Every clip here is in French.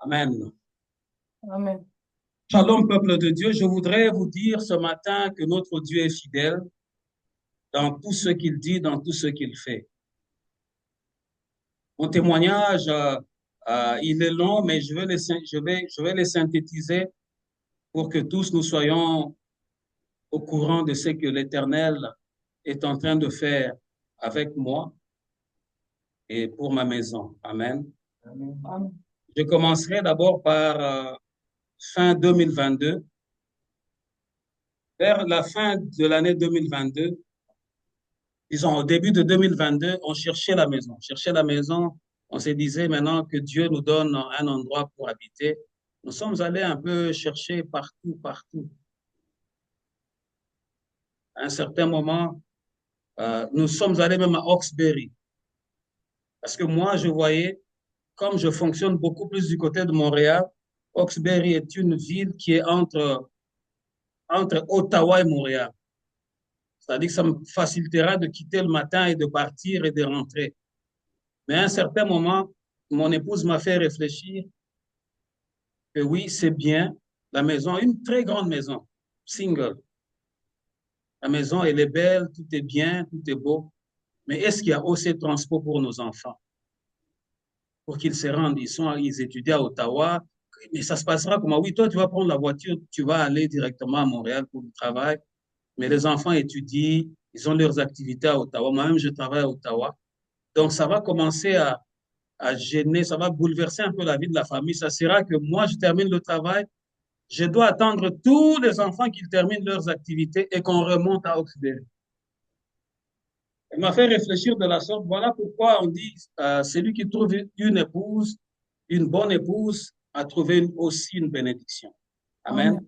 Amen. Amen. Shalom, peuple de Dieu. Je voudrais vous dire ce matin que notre Dieu est fidèle dans tout ce qu'il dit, dans tout ce qu'il fait. Mon témoignage, il est long, mais je vais les synthétiser pour que tous nous soyons au courant de ce que l'Éternel est en train de faire avec moi et pour ma maison. Amen. Amen. Je commencerai d'abord par fin 2022. Vers la fin de l'année 2022, disons, au début de 2022, on cherchait la maison. On cherchait la maison. On se disait maintenant que Dieu nous donne un endroit pour habiter. Nous sommes allés un peu chercher partout, partout. À un certain moment, nous sommes allés même à Hawkesbury. Parce que moi, je voyais, comme je fonctionne beaucoup plus du côté de Montréal, Hawkesbury est une ville qui est entre Ottawa et Montréal. C'est-à-dire que ça me facilitera de quitter le matin et de partir et de rentrer. Mais à un certain moment, mon épouse m'a fait réfléchir que oui, c'est bien, la maison, une très grande maison, single. La maison, elle est belle, tout est bien, tout est beau. Mais est-ce qu'il y a aussi de transport pour nos enfants? Pour qu'ils se rendent, ils étudient à Ottawa. Mais ça se passera comment? Oui, toi, tu vas prendre la voiture, tu vas aller directement à Montréal pour le travail. Mais les enfants étudient, ils ont leurs activités à Ottawa. Moi-même, je travaille à Ottawa. Donc, ça va commencer à gêner, ça va bouleverser un peu la vie de la famille. Ça sera que moi, je termine le travail, je dois attendre tous les enfants qu'ils terminent leurs activités et qu'on remonte à Oxbury. Elle m'a fait réfléchir de la sorte, voilà pourquoi on dit celui qui trouve une épouse, une bonne épouse, a trouvé aussi une bénédiction. Amen. Amen.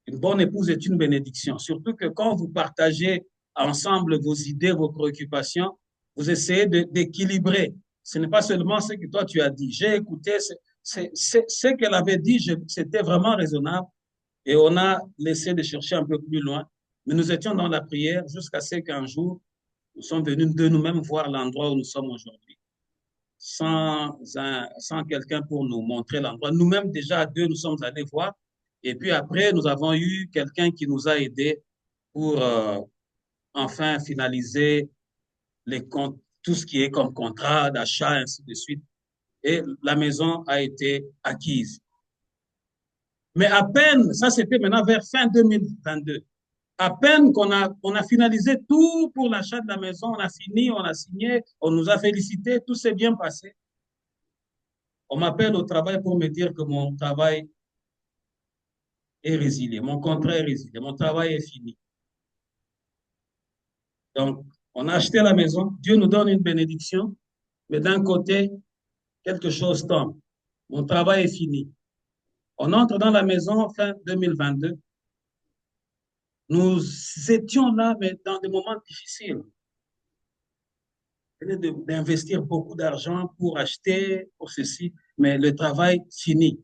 Une bonne épouse est une bénédiction. Surtout que quand vous partagez ensemble vos idées, vos préoccupations, vous essayez d'équilibrer. Ce n'est pas seulement ce que toi tu as dit. J'ai écouté ce qu'elle avait dit, c'était vraiment raisonnable. Et on a laissé de chercher un peu plus loin. Mais nous étions dans la prière jusqu'à ce qu'un jour, nous sommes venus de nous-mêmes voir l'endroit où nous sommes aujourd'hui. Sans quelqu'un pour nous montrer l'endroit. Nous-mêmes, déjà à deux, nous sommes allés voir. Et puis après, nous avons eu quelqu'un qui nous a aidés pour enfin finaliser les comptes, tout ce qui est comme contrat d'achat, ainsi de suite. Et la maison a été acquise. Mais à peine, ça c'était maintenant vers fin 2022, à peine on a finalisé tout pour l'achat de la maison, on a fini, on a signé, on nous a félicité, tout s'est bien passé. On m'appelle au travail pour me dire que mon travail est résilié, mon contrat est résilié, mon travail est fini. Donc, on a acheté la maison, Dieu nous donne une bénédiction, mais d'un côté, quelque chose tombe. Mon travail est fini. On entre dans la maison fin 2022. Nous étions là, mais dans des moments difficiles. D'investir beaucoup d'argent pour acheter, pour ceci, mais le travail fini.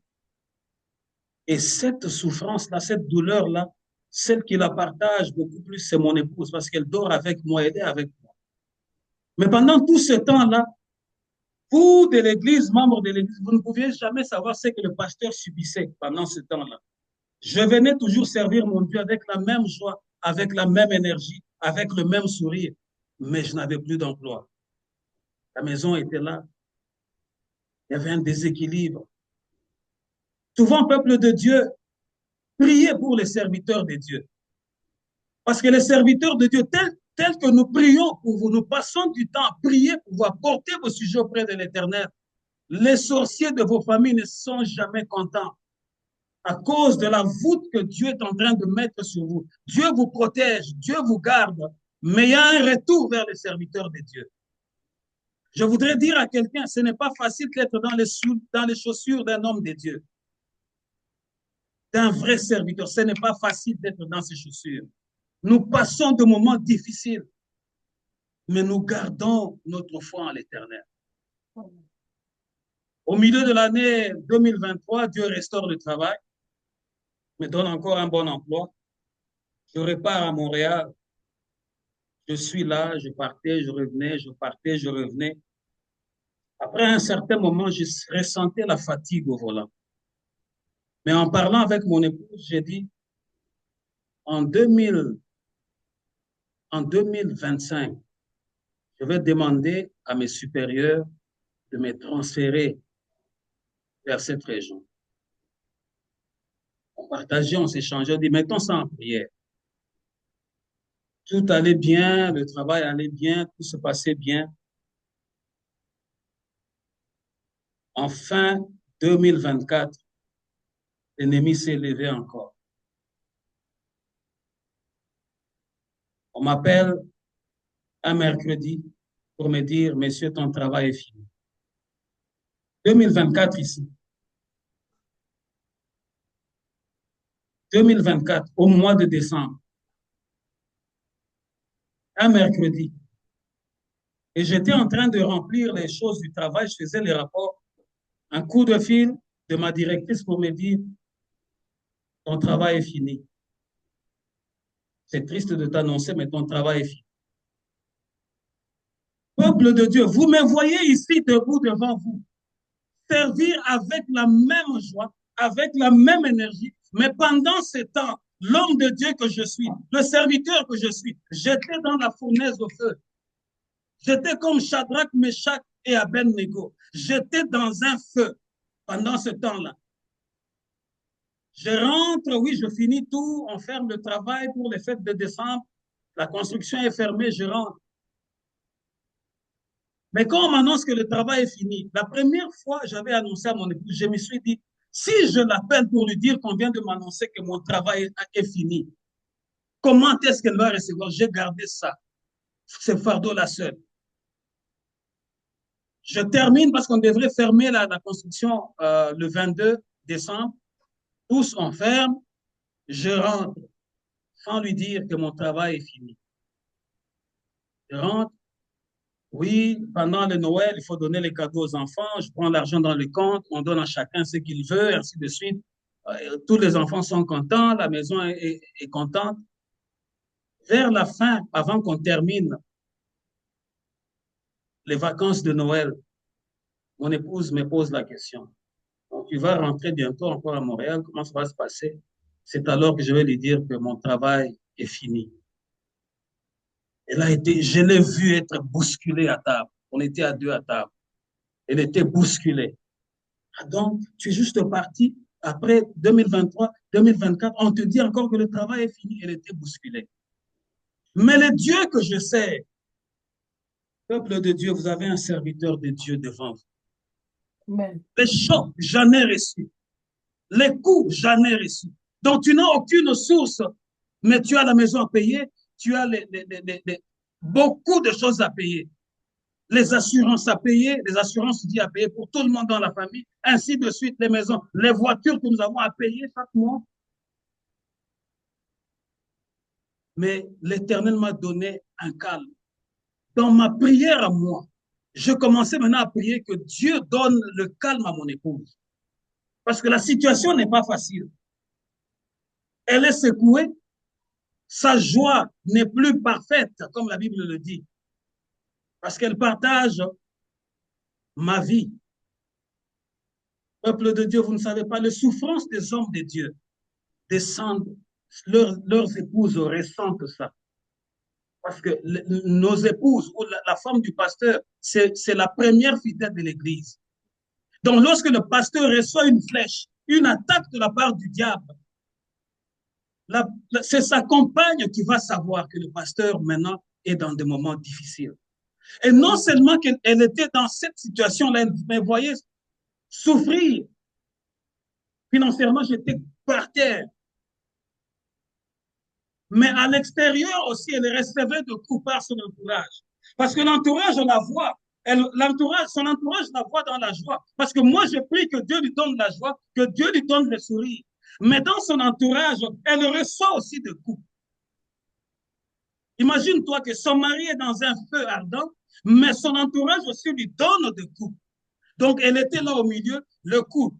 Et cette souffrance-là, cette douleur-là, celle qui la partage beaucoup plus, c'est mon épouse, parce qu'elle dort avec moi, elle est avec moi. Mais pendant tout ce temps-là, vous de l'Église, membres de l'Église, vous ne pouviez jamais savoir ce que le pasteur subissait pendant ce temps-là. Je venais toujours servir mon Dieu avec la même joie, avec la même énergie, avec le même sourire, mais je n'avais plus d'emploi. La maison était là, il y avait un déséquilibre. Souvent, peuple de Dieu, priez pour les serviteurs de Dieu. Parce que les serviteurs de Dieu, tels que nous prions pour vous, nous passons du temps à prier pour vous apporter vos sujets auprès de l'Éternel. Les sorciers de vos familles ne sont jamais contents à cause de la voûte que Dieu est en train de mettre sur vous. Dieu vous protège, Dieu vous garde, mais il y a un retour vers les serviteurs de Dieu. Je voudrais dire à quelqu'un, ce n'est pas facile d'être dans les chaussures d'un homme de Dieu, d'un vrai serviteur. Ce n'est pas facile d'être dans ses chaussures. Nous passons de moments difficiles, mais nous gardons notre foi en l'Éternel. Au milieu de l'année 2023, Dieu restaure le travail, me donne encore un bon emploi. Je repars à Montréal. Je suis là, je partais, je revenais, je partais, je revenais. À Après un certain moment, je ressentais la fatigue au volant. Mais en parlant avec mon épouse, j'ai dit, en 2000, en 2025, je vais demander à mes supérieurs de me transférer vers cette région. On partageait, on s'échangeait, on dit, mettons ça en prière. Tout allait bien, le travail allait bien, tout se passait bien. En fin 2024, l'ennemi s'est levé encore. On m'appelle un mercredi pour me dire, monsieur, ton travail est fini. 2024 ici. 2024, au mois de décembre. Un mercredi. Et j'étais en train de remplir les choses du travail, je faisais les rapports. Un coup de fil de ma directrice pour me dire, ton travail est fini. C'est triste de t'annoncer, mais ton travail est fini. Peuple de Dieu, vous me voyez ici debout devant vous, servir avec la même joie, avec la même énergie, mais pendant ce temps, l'homme de Dieu que je suis, le serviteur que je suis, j'étais dans la fournaise au feu. J'étais comme Shadrach, Meshach et Abednego. J'étais dans un feu pendant ce temps-là. Je rentre, oui, je finis tout, on ferme le travail pour les fêtes de décembre, la construction est fermée, je rentre. Mais quand on m'annonce que le travail est fini, la première fois, j'avais annoncé à mon épouse, je me suis dit, si je l'appelle pour lui dire qu'on vient de m'annoncer que mon travail est fini, comment est-ce qu'elle va recevoir? J'ai gardé ça, ce fardeau-là seul. Je termine parce qu'on devrait fermer la construction le 22 décembre. Tous on ferme, je rentre sans lui dire que mon travail est fini. Je rentre. Oui, pendant le Noël, il faut donner les cadeaux aux enfants. Je prends l'argent dans le compte, on donne à chacun ce qu'il veut, ainsi de suite. Tous les enfants sont contents, la maison est contente. Vers la fin, avant qu'on termine les vacances de Noël, mon épouse me pose la question. Donc, tu vas rentrer bientôt encore à Montréal, comment ça va se passer? C'est alors que je vais lui dire que mon travail est fini. Elle a été, je l'ai vue être bousculée à table. On était à deux à table. Elle était bousculée. Donc, tu es juste parti. Après 2023, 2024, on te dit encore que le travail est fini. Elle était bousculée. Mais le Dieu que je sais, peuple de Dieu, vous avez un serviteur de Dieu devant vous. Amen. Les chocs, j'en ai reçu. Les coups, j'en ai reçu. Donc, tu n'as aucune source, mais tu as la maison à payer, tu as beaucoup de choses à payer. Les assurances à payer, les assurances à payer pour tout le monde dans la famille, ainsi de suite, les maisons, les voitures que nous avons à payer chaque mois. Mais l'Éternel m'a donné un calme. Dans ma prière à moi, je commençais maintenant à prier que Dieu donne le calme à mon épouse. Parce que la situation n'est pas facile. Elle est secouée. Sa joie n'est plus parfaite, comme la Bible le dit. Parce qu'elle partage ma vie. Peuple de Dieu, vous ne savez pas, les souffrances des hommes de Dieu descendent, leurs épouses ressentent ça. Parce que nos épouses ou la femme du pasteur, c'est la première fidèle de l'Église. Donc, lorsque le pasteur reçoit une flèche, une attaque de la part du diable, c'est sa compagne qui va savoir que le pasteur, maintenant, est dans des moments difficiles. Et non seulement qu'elle était dans cette situation-là, elle me voyait souffrir. Financièrement, j'étais par terre. Mais à l'extérieur aussi, elle recevait de coups par son entourage. Parce que l'entourage, on la voit. Son entourage la voit dans la joie. Parce que moi, je prie que Dieu lui donne la joie, que Dieu lui donne le sourire. Mais dans son entourage, elle reçoit aussi de coups. Imagine-toi que son mari est dans un feu ardent, mais son entourage aussi lui donne des coups. Donc, elle était là au milieu, le coup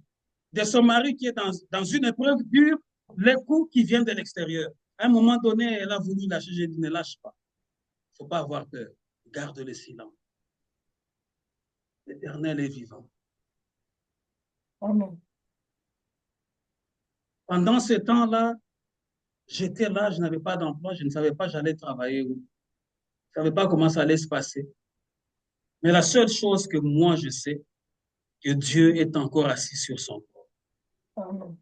de son mari qui est dans une épreuve dure, les coups qui viennent de l'extérieur. À un moment donné, elle a voulu lâcher. J'ai dit, ne lâche pas. Il ne faut pas avoir peur. Garde le silence. L'Éternel est vivant. Amen. Pendant ce temps-là, j'étais là, je n'avais pas d'emploi, je ne savais pas j'allais travailler où. Je ne savais pas comment ça allait se passer. Mais la seule chose que moi je sais, que Dieu est encore assis sur son trône. Amen.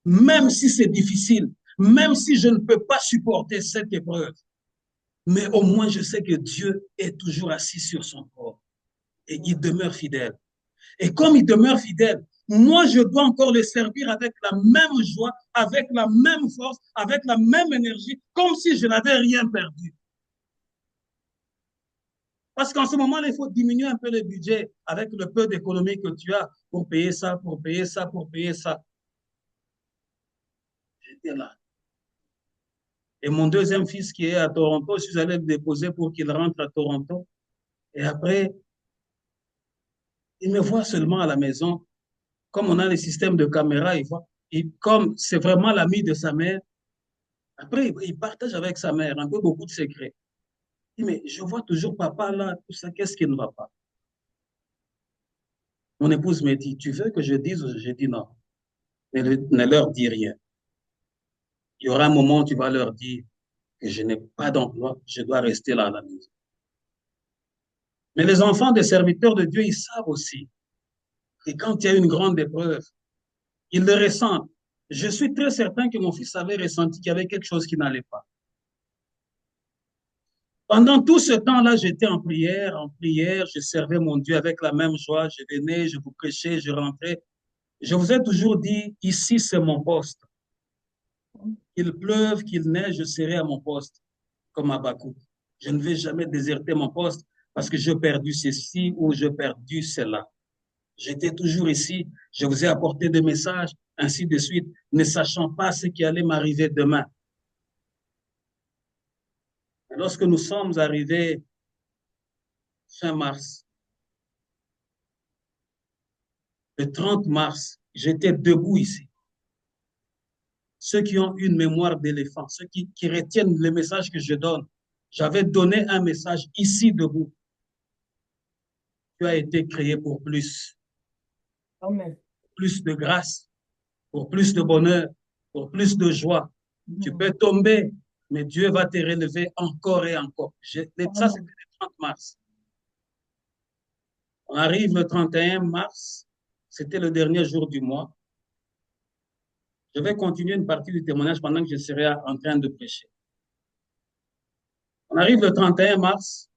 Même si c'est difficile, même si je ne peux pas supporter cette épreuve, mais au moins je sais que Dieu est toujours assis sur son trône et il demeure fidèle. Et comme il demeure fidèle, moi je dois encore le servir avec la même joie, avec la même force, avec la même énergie, comme si je n'avais rien perdu. Parce qu'en ce moment, il faut diminuer un peu le budget avec le peu d'économie que tu as pour payer ça, pour payer ça, pour payer ça. J'étais là. Et mon deuxième fils qui est à Toronto, je suis allé le déposer pour qu'il rentre à Toronto. Et après, il me voit seulement à la maison. Comme on a les systèmes de caméra, il voit. Et comme c'est vraiment l'ami de sa mère, après, il partage avec sa mère un peu beaucoup de secrets. Il dit, mais je vois toujours papa là, tout ça, qu'est-ce qui ne va pas? Mon épouse me dit, tu veux que je dise? Je dis non, ne leur dis rien. Il y aura un moment où tu vas leur dire que je n'ai pas d'emploi, je dois rester là à la maison. Mais les enfants des serviteurs de Dieu, ils savent aussi que quand il y a une grande épreuve, ils le ressentent. Je suis très certain que mon fils avait ressenti qu'il y avait quelque chose qui n'allait pas. Pendant tout ce temps-là, j'étais en prière, je servais mon Dieu avec la même joie, je venais, je vous prêchais, je rentrais. Je vous ai toujours dit, ici c'est mon poste. Qu'il pleuve, qu'il neige, je serai à mon poste, comme Habakkuk. Je ne vais jamais déserter mon poste parce que j'ai perdu ceci ou j'ai perdu cela. J'étais toujours ici, je vous ai apporté des messages, ainsi de suite, ne sachant pas ce qui allait m'arriver demain. Et lorsque nous sommes arrivés fin mars, le 30 mars, j'étais debout ici. Ceux qui ont une mémoire d'éléphant, ceux qui retiennent le message que je donne, j'avais donné un message ici debout. Tu as été créé pour plus. Amen. Plus de grâce, pour plus de bonheur, pour plus de joie. Tu peux tomber, mais Dieu va te relever encore et encore. Ça, c'était le 30 mars. On arrive le 31 mars, c'était le dernier jour du mois. Je vais continuer une partie du témoignage pendant que je serai en train de prêcher. On arrive le 31 mars.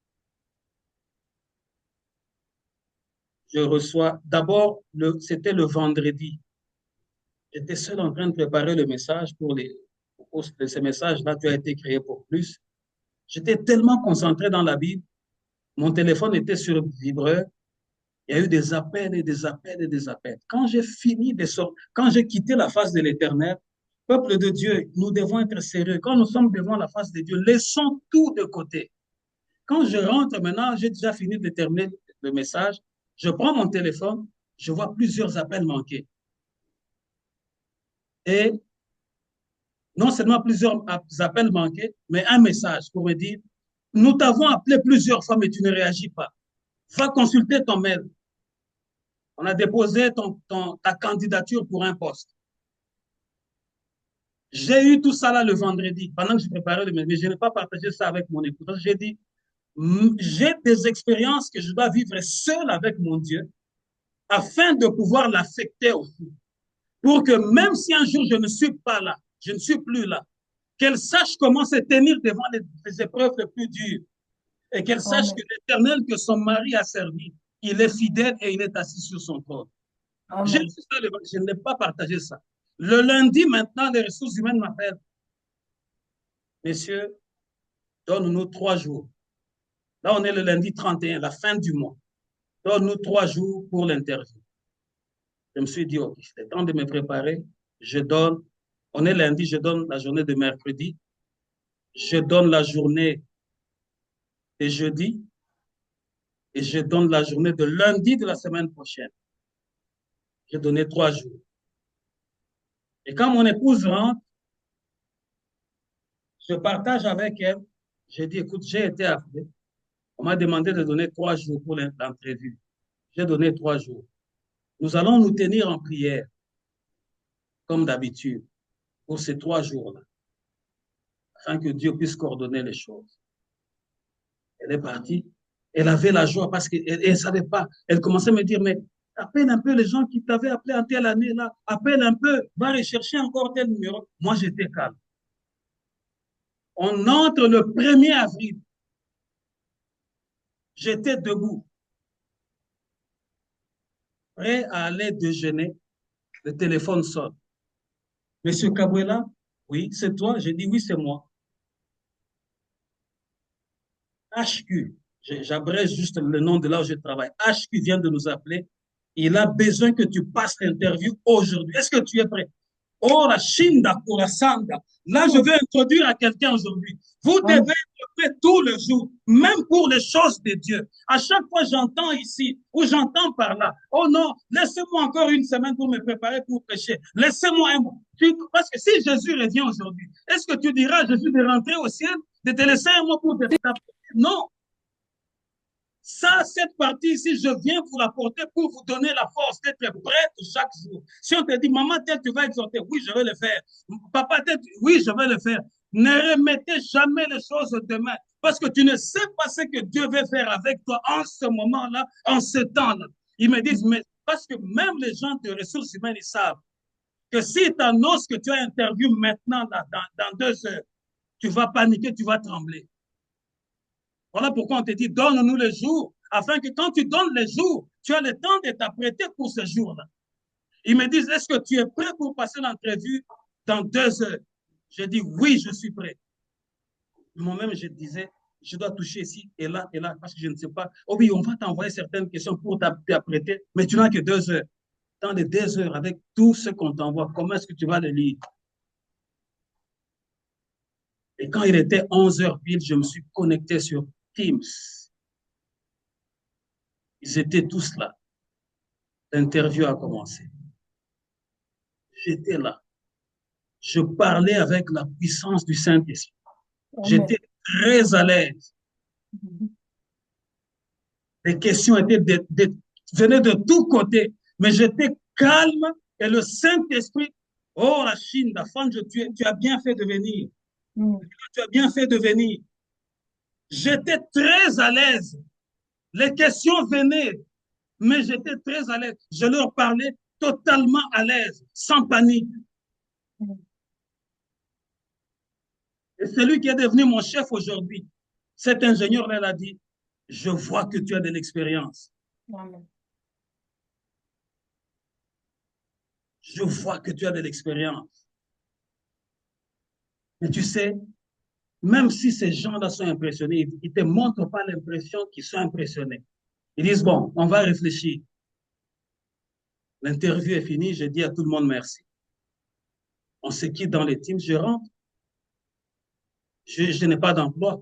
Je reçois, d'abord, c'était le vendredi. J'étais seul en train de préparer le message pour ces messages-là, tu as été créé pour plus. J'étais tellement concentré dans la Bible, mon téléphone était sur vibreur, il y a eu des appels et des appels et des appels. Quand j'ai fini de sortir, quand j'ai quitté la face de l'Éternel, peuple de Dieu, nous devons être sérieux. Quand nous sommes devant la face de Dieu, laissons tout de côté. Quand je rentre maintenant, j'ai déjà fini de terminer le message, je prends mon téléphone, je vois plusieurs appels manqués. Et non seulement plusieurs appels manqués, mais un message pour me dire, nous t'avons appelé plusieurs fois, mais tu ne réagis pas. Va consulter ton mail. On a déposé ta candidature pour un poste. J'ai eu tout ça là le vendredi, pendant que je préparais le mail, mais je n'ai pas partagé ça avec mon épouse. J'ai dit, j'ai des expériences que je dois vivre seul avec mon Dieu, afin de pouvoir l'affecter aussi. Pour que même si un jour je ne suis pas là, je ne suis plus là, qu'elle sache comment se tenir devant les épreuves les plus dures. Et qu'elle sache que l'Éternel que son mari a servi, il est fidèle et il est assis sur son trône. Je ne l'ai pas partagé ça. Le lundi, maintenant, les ressources humaines m'appellent. Messieurs, donne-nous 3 jours. Là, on est le lundi 31, la fin du mois. Donne-nous 3 jours pour l'interview. Je me suis dit, OK, c'est temps de me préparer. Je donne, on est lundi, je donne la journée de mercredi. Je donne la journée de jeudi. Et je donne la journée de lundi de la semaine prochaine. J'ai donné 3 jours. Et quand mon épouse rentre, je partage avec elle. J'ai dit, écoute, j'ai été appelé. On m'a demandé de donner 3 jours pour l'entrevue. J'ai donné 3 jours. Nous allons nous tenir en prière, comme d'habitude, pour ces 3 jours-là, afin que Dieu puisse coordonner les choses. Elle est partie. Elle avait la joie parce qu'elle ne savait pas. Elle commençait à me dire, mais appelle un peu les gens qui t'avaient appelé en telle année là. Appelle un peu, va rechercher encore tel numéro. Moi, j'étais calme. On entre le 1er avril. J'étais debout, prêt à aller déjeuner. Le téléphone sonne. Monsieur Kabuela, oui, c'est toi? J'ai dit, oui, c'est moi. HQ, j'abrège juste le nom de là où je travaille. HQ vient de nous appeler. Il a besoin que tu passes l'interview aujourd'hui. Est-ce que tu es prêt? Oh, la Shinda Kurasanda. Là, je vais introduire à quelqu'un aujourd'hui. Vous devez être prêt tous les jours, même pour les choses de Dieu. À chaque fois, j'entends ici ou j'entends par là. Oh non, laissez-moi encore une semaine pour me préparer pour prêcher. Laissez-moi un mois. Parce que si Jésus revient aujourd'hui, est-ce que tu diras à Jésus de rentrer au ciel, de te laisser un mois pour te taper? Non. Ça, cette partie ici, je viens vous l'apporter pour vous donner la force d'être prête chaque jour. Si on te dit, maman, tel, tu vas exhorter, oui, je vais le faire. Papa, tel, oui, je vais le faire. Ne remettez jamais les choses demain, parce que tu ne sais pas ce que Dieu veut faire avec toi en ce moment-là, en ce temps-là. Ils me disent, mais parce que même les gens de ressources humaines, ils savent que si tu annonces que tu as interview maintenant, là, dans 2 heures, tu vas paniquer, tu vas trembler. Voilà pourquoi on te dit, donne-nous les jours, afin que quand tu donnes les jours, tu as le temps de t'apprêter pour ce jour-là. Ils me disent, est-ce que tu es prêt pour passer l'entrevue dans 2 heures? Je dis, oui, je suis prêt. Moi-même, je disais, je dois toucher ici et là, parce que je ne sais pas. Oh oui, on va t'envoyer certaines questions pour t'apprêter, mais tu n'as que 2 heures. Dans les 2 heures, avec tout ce qu'on t'envoie, comment est-ce que tu vas le lire? Et quand il était 11 heures pile, je me suis connecté sur Teams. Ils étaient tous là. L'interview a commencé. J'étais là. Je parlais avec la puissance du Saint-Esprit. J'étais très à l'aise. Les questions venaient de tous côtés, mais j'étais calme et le Saint-Esprit, oh la Chine, la femme, tu as bien fait de venir. Tu as bien fait de venir. J'étais très à l'aise. Les questions venaient, mais j'étais très à l'aise. Je leur parlais totalement à l'aise, sans panique. Et celui qui est devenu mon chef aujourd'hui, cet ingénieur-là, a dit, je vois que tu as de l'expérience. Je vois que tu as de l'expérience. Mais tu sais, même si ces gens-là sont impressionnés, ils ne te montrent pas l'impression qu'ils sont impressionnés. Ils disent, bon, on va réfléchir. L'interview est finie, je dis à tout le monde merci. On se quitte dans les teams, je rentre. Je n'ai pas d'emploi.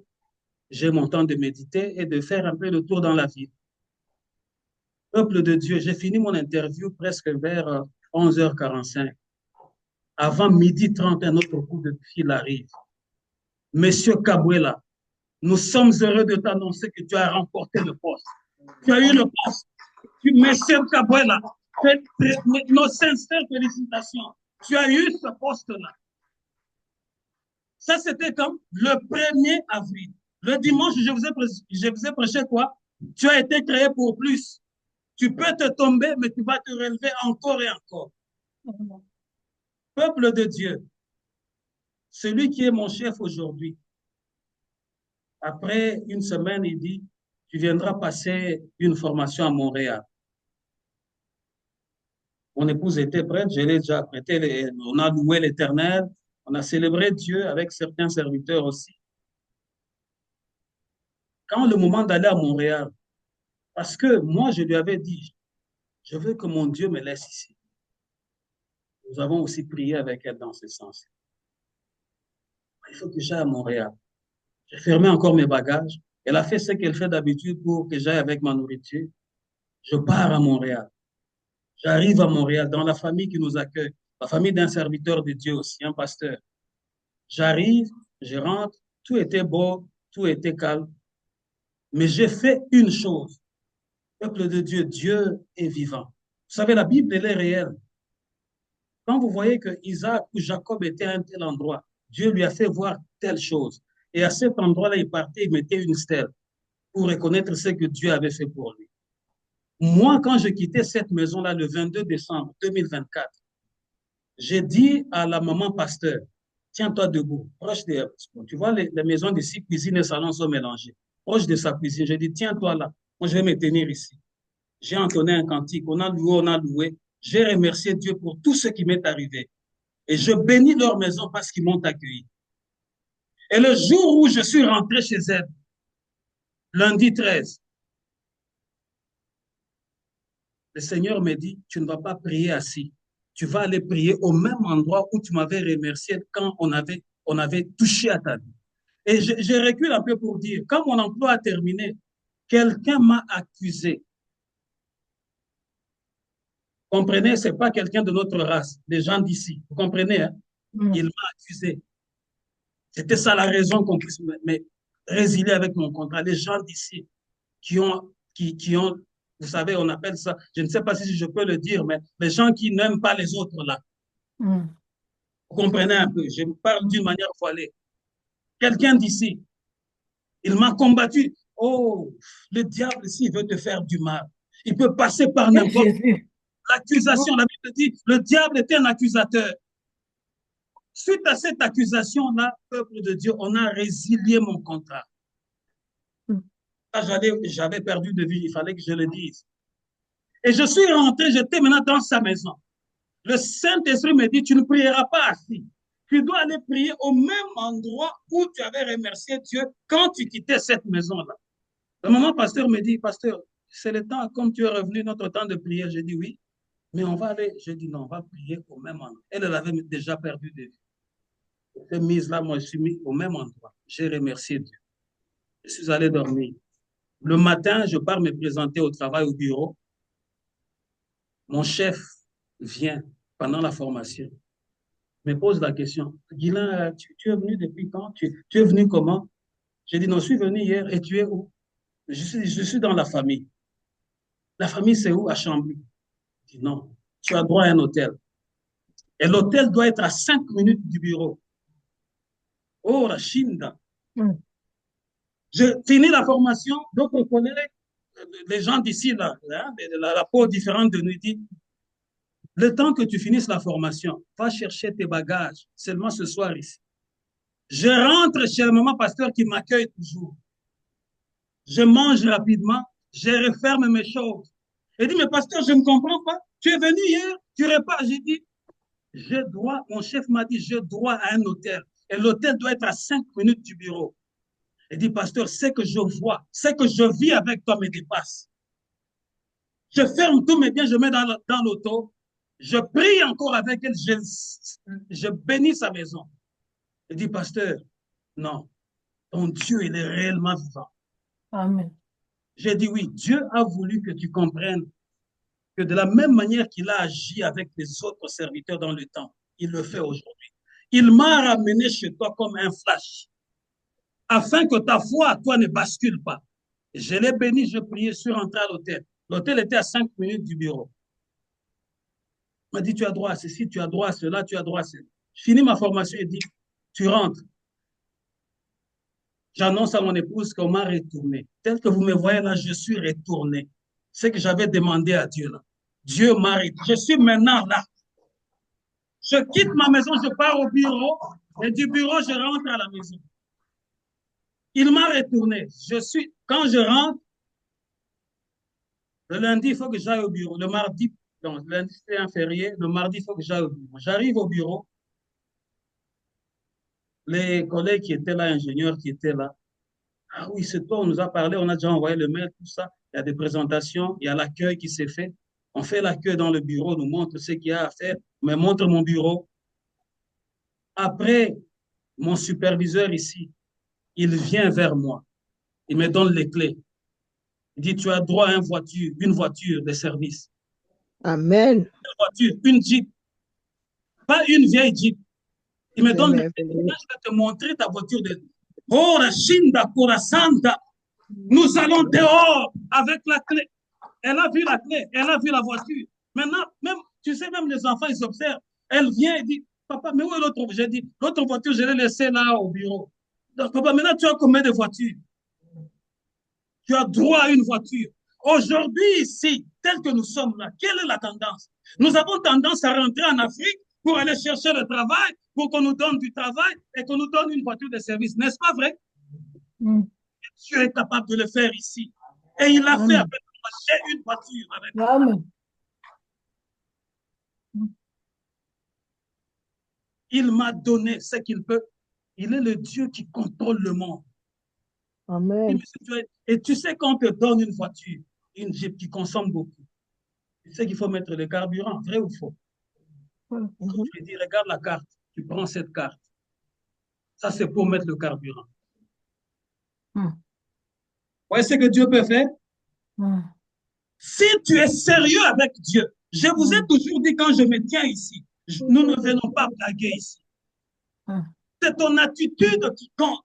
J'ai mon temps de méditer et de faire un peu le tour dans la ville. Peuple de Dieu, j'ai fini mon interview presque vers 11h45. Avant 12h30, un autre coup de fil arrive. Monsieur Kabuela, nous sommes heureux de t'annoncer que tu as remporté le poste. Tu as eu le poste. Monsieur Kabuela, nos sincères félicitations. Tu as eu ce poste-là. Ça, c'était comme le 1er avril. Le dimanche, je vous ai prêché quoi? Tu as été créé pour plus. Tu peux te tomber, mais tu vas te relever encore et encore. Peuple de Dieu, celui qui est mon chef aujourd'hui, après une semaine, il dit, tu viendras passer une formation à Montréal. Mon épouse était prête, je l'ai déjà prêté, on a loué l'Éternel, on a célébré Dieu avec certains serviteurs aussi. Quand le moment d'aller à Montréal, parce que moi, je lui avais dit, je veux que mon Dieu me laisse ici. Nous avons aussi prié avec elle dans ce sens. Il faut que j'aille à Montréal. J'ai fermé encore mes bagages. Elle a fait ce qu'elle fait d'habitude pour que j'aille avec ma nourriture. Je pars à Montréal. J'arrive à Montréal, dans la famille qui nous accueille, la famille d'un serviteur de Dieu aussi, un pasteur. J'arrive, je rentre, tout était beau, tout était calme. Mais j'ai fait une chose. Peuple de Dieu, Dieu est vivant. Vous savez, la Bible, elle est réelle. Quand vous voyez que Isaac ou Jacob était à un tel endroit, Dieu lui a fait voir telle chose. Et à cet endroit-là, il partait, il mettait une stèle pour reconnaître ce que Dieu avait fait pour lui. Moi, quand je quittais cette maison-là le 22 décembre 2024, j'ai dit à la maman pasteur, tiens-toi debout, proche de, tu vois, les maisons d'ici, cuisine et salon sont mélangées. Proche de sa cuisine, j'ai dit, tiens-toi là, moi je vais me tenir ici. J'ai entonné un cantique, on a loué, on a loué. J'ai remercié Dieu pour tout ce qui m'est arrivé. Et je bénis leur maison parce qu'ils m'ont accueilli. Et le jour où je suis rentré chez elle, lundi 13, le Seigneur me dit, tu ne vas pas prier assis. Tu vas aller prier au même endroit où tu m'avais remercié quand on avait touché à ta vie. Et je recule un peu pour dire, quand mon emploi a terminé, quelqu'un m'a accusé. Comprenez, ce n'est pas quelqu'un de notre race, des gens d'ici. Vous comprenez, hein? Il m'a accusé. C'était ça la raison qu'on puisse me résilier avec mon contrat. Les gens d'ici qui ont, vous savez, on appelle ça, je ne sais pas si je peux le dire, mais les gens qui n'aiment pas les autres là. Vous comprenez un peu, je parle d'une manière voilée. Quelqu'un d'ici, il m'a combattu. Oh, le diable, s'il veut te faire du mal, il peut passer par n'importe quoi. L'accusation, la Bible dit, le diable est un accusateur. Suite à cette accusation-là, peuple de Dieu, on a résilié mon contrat. J'avais perdu de vue, il fallait que je le dise. Et je suis rentré, j'étais maintenant dans sa maison. Le Saint-Esprit me dit, tu ne prieras pas assis. Tu dois aller prier au même endroit où tu avais remercié Dieu quand tu quittais cette maison-là. Le moment, pasteur me dit, pasteur, c'est le temps, comme tu es revenu, notre temps de prière. J'ai dit oui, mais on va aller. J'ai dit non, on va prier au même endroit. Elle avait déjà perdu de vue. J'étais mise là, moi, je suis mis au même endroit. J'ai remercié Dieu. Je suis allé dormir. Le matin, je pars me présenter au travail, au bureau. Mon chef vient pendant la formation, me pose la question. Guilain, tu es venu depuis quand? Tu es venu comment? J'ai dit non, je suis venu hier. Et tu es où? Je suis dans la famille. La famille, c'est où? À Chambly. Je dis non, tu as droit à un hôtel. Et l'hôtel doit être à 5 minutes du bureau. Oh, la Chine. J'ai fini la formation, d'autres collègues, les gens d'ici, là, hein, la peau différente de nous, dit, le temps que tu finisses la formation, va chercher tes bagages, seulement ce soir ici. Je rentre chez le maman pasteur qui m'accueille toujours. Je mange rapidement, je referme mes choses. Il dit, mais pasteur, je ne comprends pas. Tu es venu hier, tu repars. J'ai dit, mon chef m'a dit, je dois à un hôtel. Et l'hôtel doit être à 5 minutes du bureau. Il dit, pasteur, ce que je vois, ce que je vis avec toi me dépasse. Je ferme tous mes biens, je mets dans l'auto. Je prie encore avec elle, je bénis sa maison. Il dit, pasteur, non, ton Dieu, il est réellement vivant. Amen. J'ai dit oui, Dieu a voulu que tu comprennes que de la même manière qu'il a agi avec les autres serviteurs dans le temps, il le fait aujourd'hui. Il m'a ramené chez toi comme un flash, afin que ta foi à toi ne bascule pas. Je l'ai béni, je priais, je suis rentré à l'hôtel. L'hôtel était à 5 minutes du bureau. Il m'a dit, tu as droit à ceci, tu as droit à cela, tu as droit à cela. Je finis ma formation et dit, tu rentres. J'annonce à mon épouse qu'on m'a retourné. Tel que vous me voyez là, je suis retourné. Ce que j'avais demandé à Dieu là. Dieu m'a retourné. Je suis maintenant là. Je quitte ma maison, je pars au bureau et du bureau, je rentre à la maison. Il m'a retourné. Quand je rentre, le lundi, il faut que j'aille au bureau. Le mardi, donc, le lundi, c'est un férié. Le mardi, il faut que j'aille au bureau. J'arrive au bureau. Les collègues qui étaient là, ingénieurs qui étaient là, ah oui, c'est toi, on nous a parlé, on a déjà envoyé le mail, tout ça. Il y a des présentations, il y a l'accueil qui s'est fait. On fait l'accueil dans le bureau, nous montre ce qu'il y a à faire, me montre mon bureau. Après, mon superviseur ici, il vient vers moi. Il me donne les clés. Il dit, tu as droit à une voiture de service. Amen. Une voiture, une Jeep. Pas une vieille Jeep. Il me donne les clés. Je vais te montrer ta voiture de... Oh, la Shinda Kurasanta. Nous allons dehors avec la clé. Elle a vu la clé, elle a vu la voiture. Maintenant, même, tu sais, même les enfants, ils observent. Elle vient et dit, papa, mais où est l'autre? J'ai dit, l'autre voiture, je l'ai laissée là au bureau. Donc, papa, maintenant, tu as combien de voitures? Tu as droit à une voiture. Aujourd'hui, ici, tel que nous sommes là, quelle est la tendance? Nous avons tendance à rentrer en Afrique pour aller chercher le travail, pour qu'on nous donne du travail et qu'on nous donne une voiture de service. N'est-ce pas vrai? Dieu est capable de le faire ici. Et il l'a fait avec moi. J'ai une voiture avec moi. Amen. Il m'a donné ce qu'il peut. Il est le Dieu qui contrôle le monde. Amen. Et tu sais quand on te donne une voiture, une Jeep qui consomme beaucoup, tu sais qu'il faut mettre le carburant, vrai ou faux? Je dis, regarde la carte, tu prends cette carte. Ça, c'est pour mettre le carburant. Vous voyez ce que Dieu peut faire? Si tu es sérieux avec Dieu, je vous ai toujours dit quand je me tiens ici, nous ne venons pas blaguer ici. C'est ton attitude qui compte.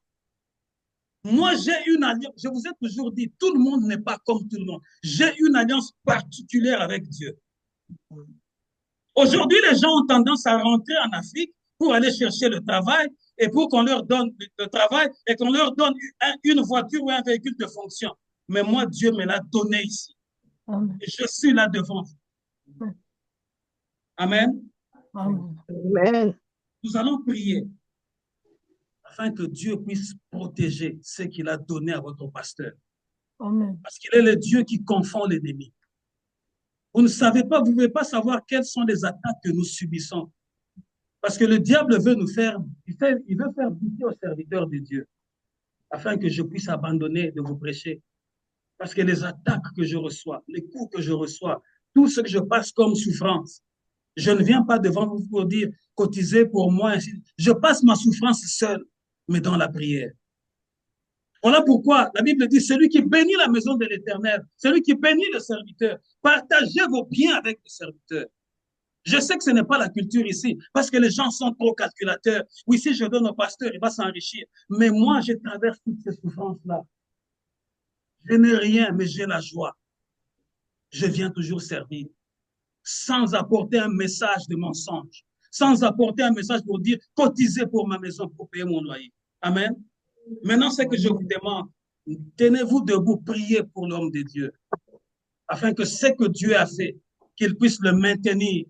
Moi, j'ai une alliance, je vous ai toujours dit, tout le monde n'est pas comme tout le monde. J'ai une alliance particulière avec Dieu. Aujourd'hui, les gens ont tendance à rentrer en Afrique pour aller chercher le travail et pour qu'on leur donne le travail et qu'on leur donne une voiture ou un véhicule de fonction. Mais moi, Dieu me l'a donné ici. Et je suis là devant vous. Amen. Amen. Nous allons prier afin que Dieu puisse protéger ce qu'il a donné à votre pasteur. Amen. Parce qu'il est le Dieu qui confond l'ennemi. Vous ne savez pas, vous ne pouvez pas savoir quelles sont les attaques que nous subissons. Parce que le diable veut nous faire, il veut faire douter aux serviteurs de Dieu, afin que je puisse abandonner de vous prêcher. Parce que les attaques que je reçois, les coups que je reçois, tout ce que je passe comme souffrance, je ne viens pas devant vous pour dire, cotisez pour moi. Je passe ma souffrance seule, mais dans la prière. Voilà pourquoi la Bible dit, celui qui bénit la maison de l'Éternel, celui qui bénit le serviteur, partagez vos biens avec le serviteur. Je sais que ce n'est pas la culture ici, parce que les gens sont trop calculateurs. Oui, si je donne au pasteur, il va s'enrichir. Mais moi, je traverse toutes ces souffrances-là. Je n'ai rien, mais j'ai la joie. Je viens toujours servir, sans apporter un message de mensonge, sans apporter un message pour dire, cotisez pour ma maison, pour payer mon loyer. Amen. Maintenant, ce que je vous demande, tenez-vous debout, priez pour l'homme de Dieu, afin que ce que Dieu a fait, qu'il puisse le maintenir,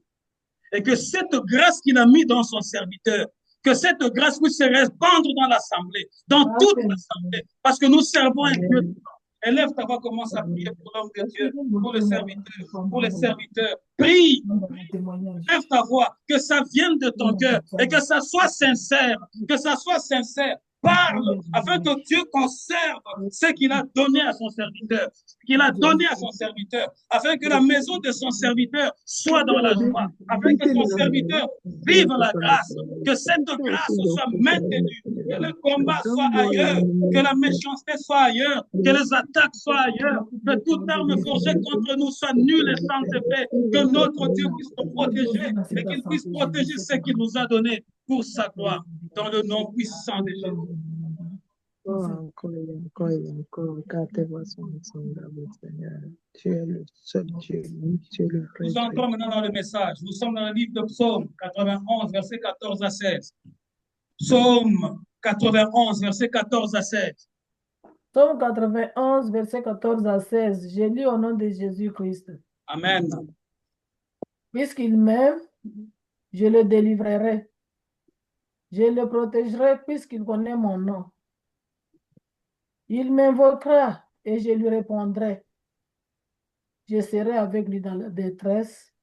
et que cette grâce qu'il a mis dans son serviteur, que cette grâce puisse se répandre dans l'assemblée, dans toute l'assemblée, parce que nous servons un Dieu. Élève ta voix, commence à prier pour l'homme de Dieu, pour les serviteurs. Prie, lève ta voix, que ça vienne de ton cœur et que ça soit sincère, que ça soit sincère. Parle afin que Dieu conserve ce qu'il a donné à son serviteur, qu'il a donné à son serviteur, afin que la maison de son serviteur soit dans la joie, afin que son serviteur vive la grâce, que cette grâce soit maintenue, que le combat soit ailleurs, que la méchanceté soit ailleurs, que les attaques soient ailleurs, que toute arme forgée contre nous soit nulle et sans effet, que notre Dieu puisse nous protéger et qu'il puisse protéger ce qu'il nous a donné pour sa gloire, dans le nom puissant de Jésus. Encore, car tes voix sont semblables, Seigneur. Tu es le seul Dieu, tu es le vrai Nous entrons maintenant dans le message. Nous sommes dans le livre de Psaume 91, versets 14 à 16. Psaume 91, versets 14 à 16. Psaume 91, verset 14 à 16. J'ai lu au nom de Jésus-Christ. Amen. Puisqu'il m'aime, je le délivrerai. Je le protégerai puisqu'il connaît mon nom. Il m'invoquera et je lui répondrai. Je serai avec lui dans la détresse.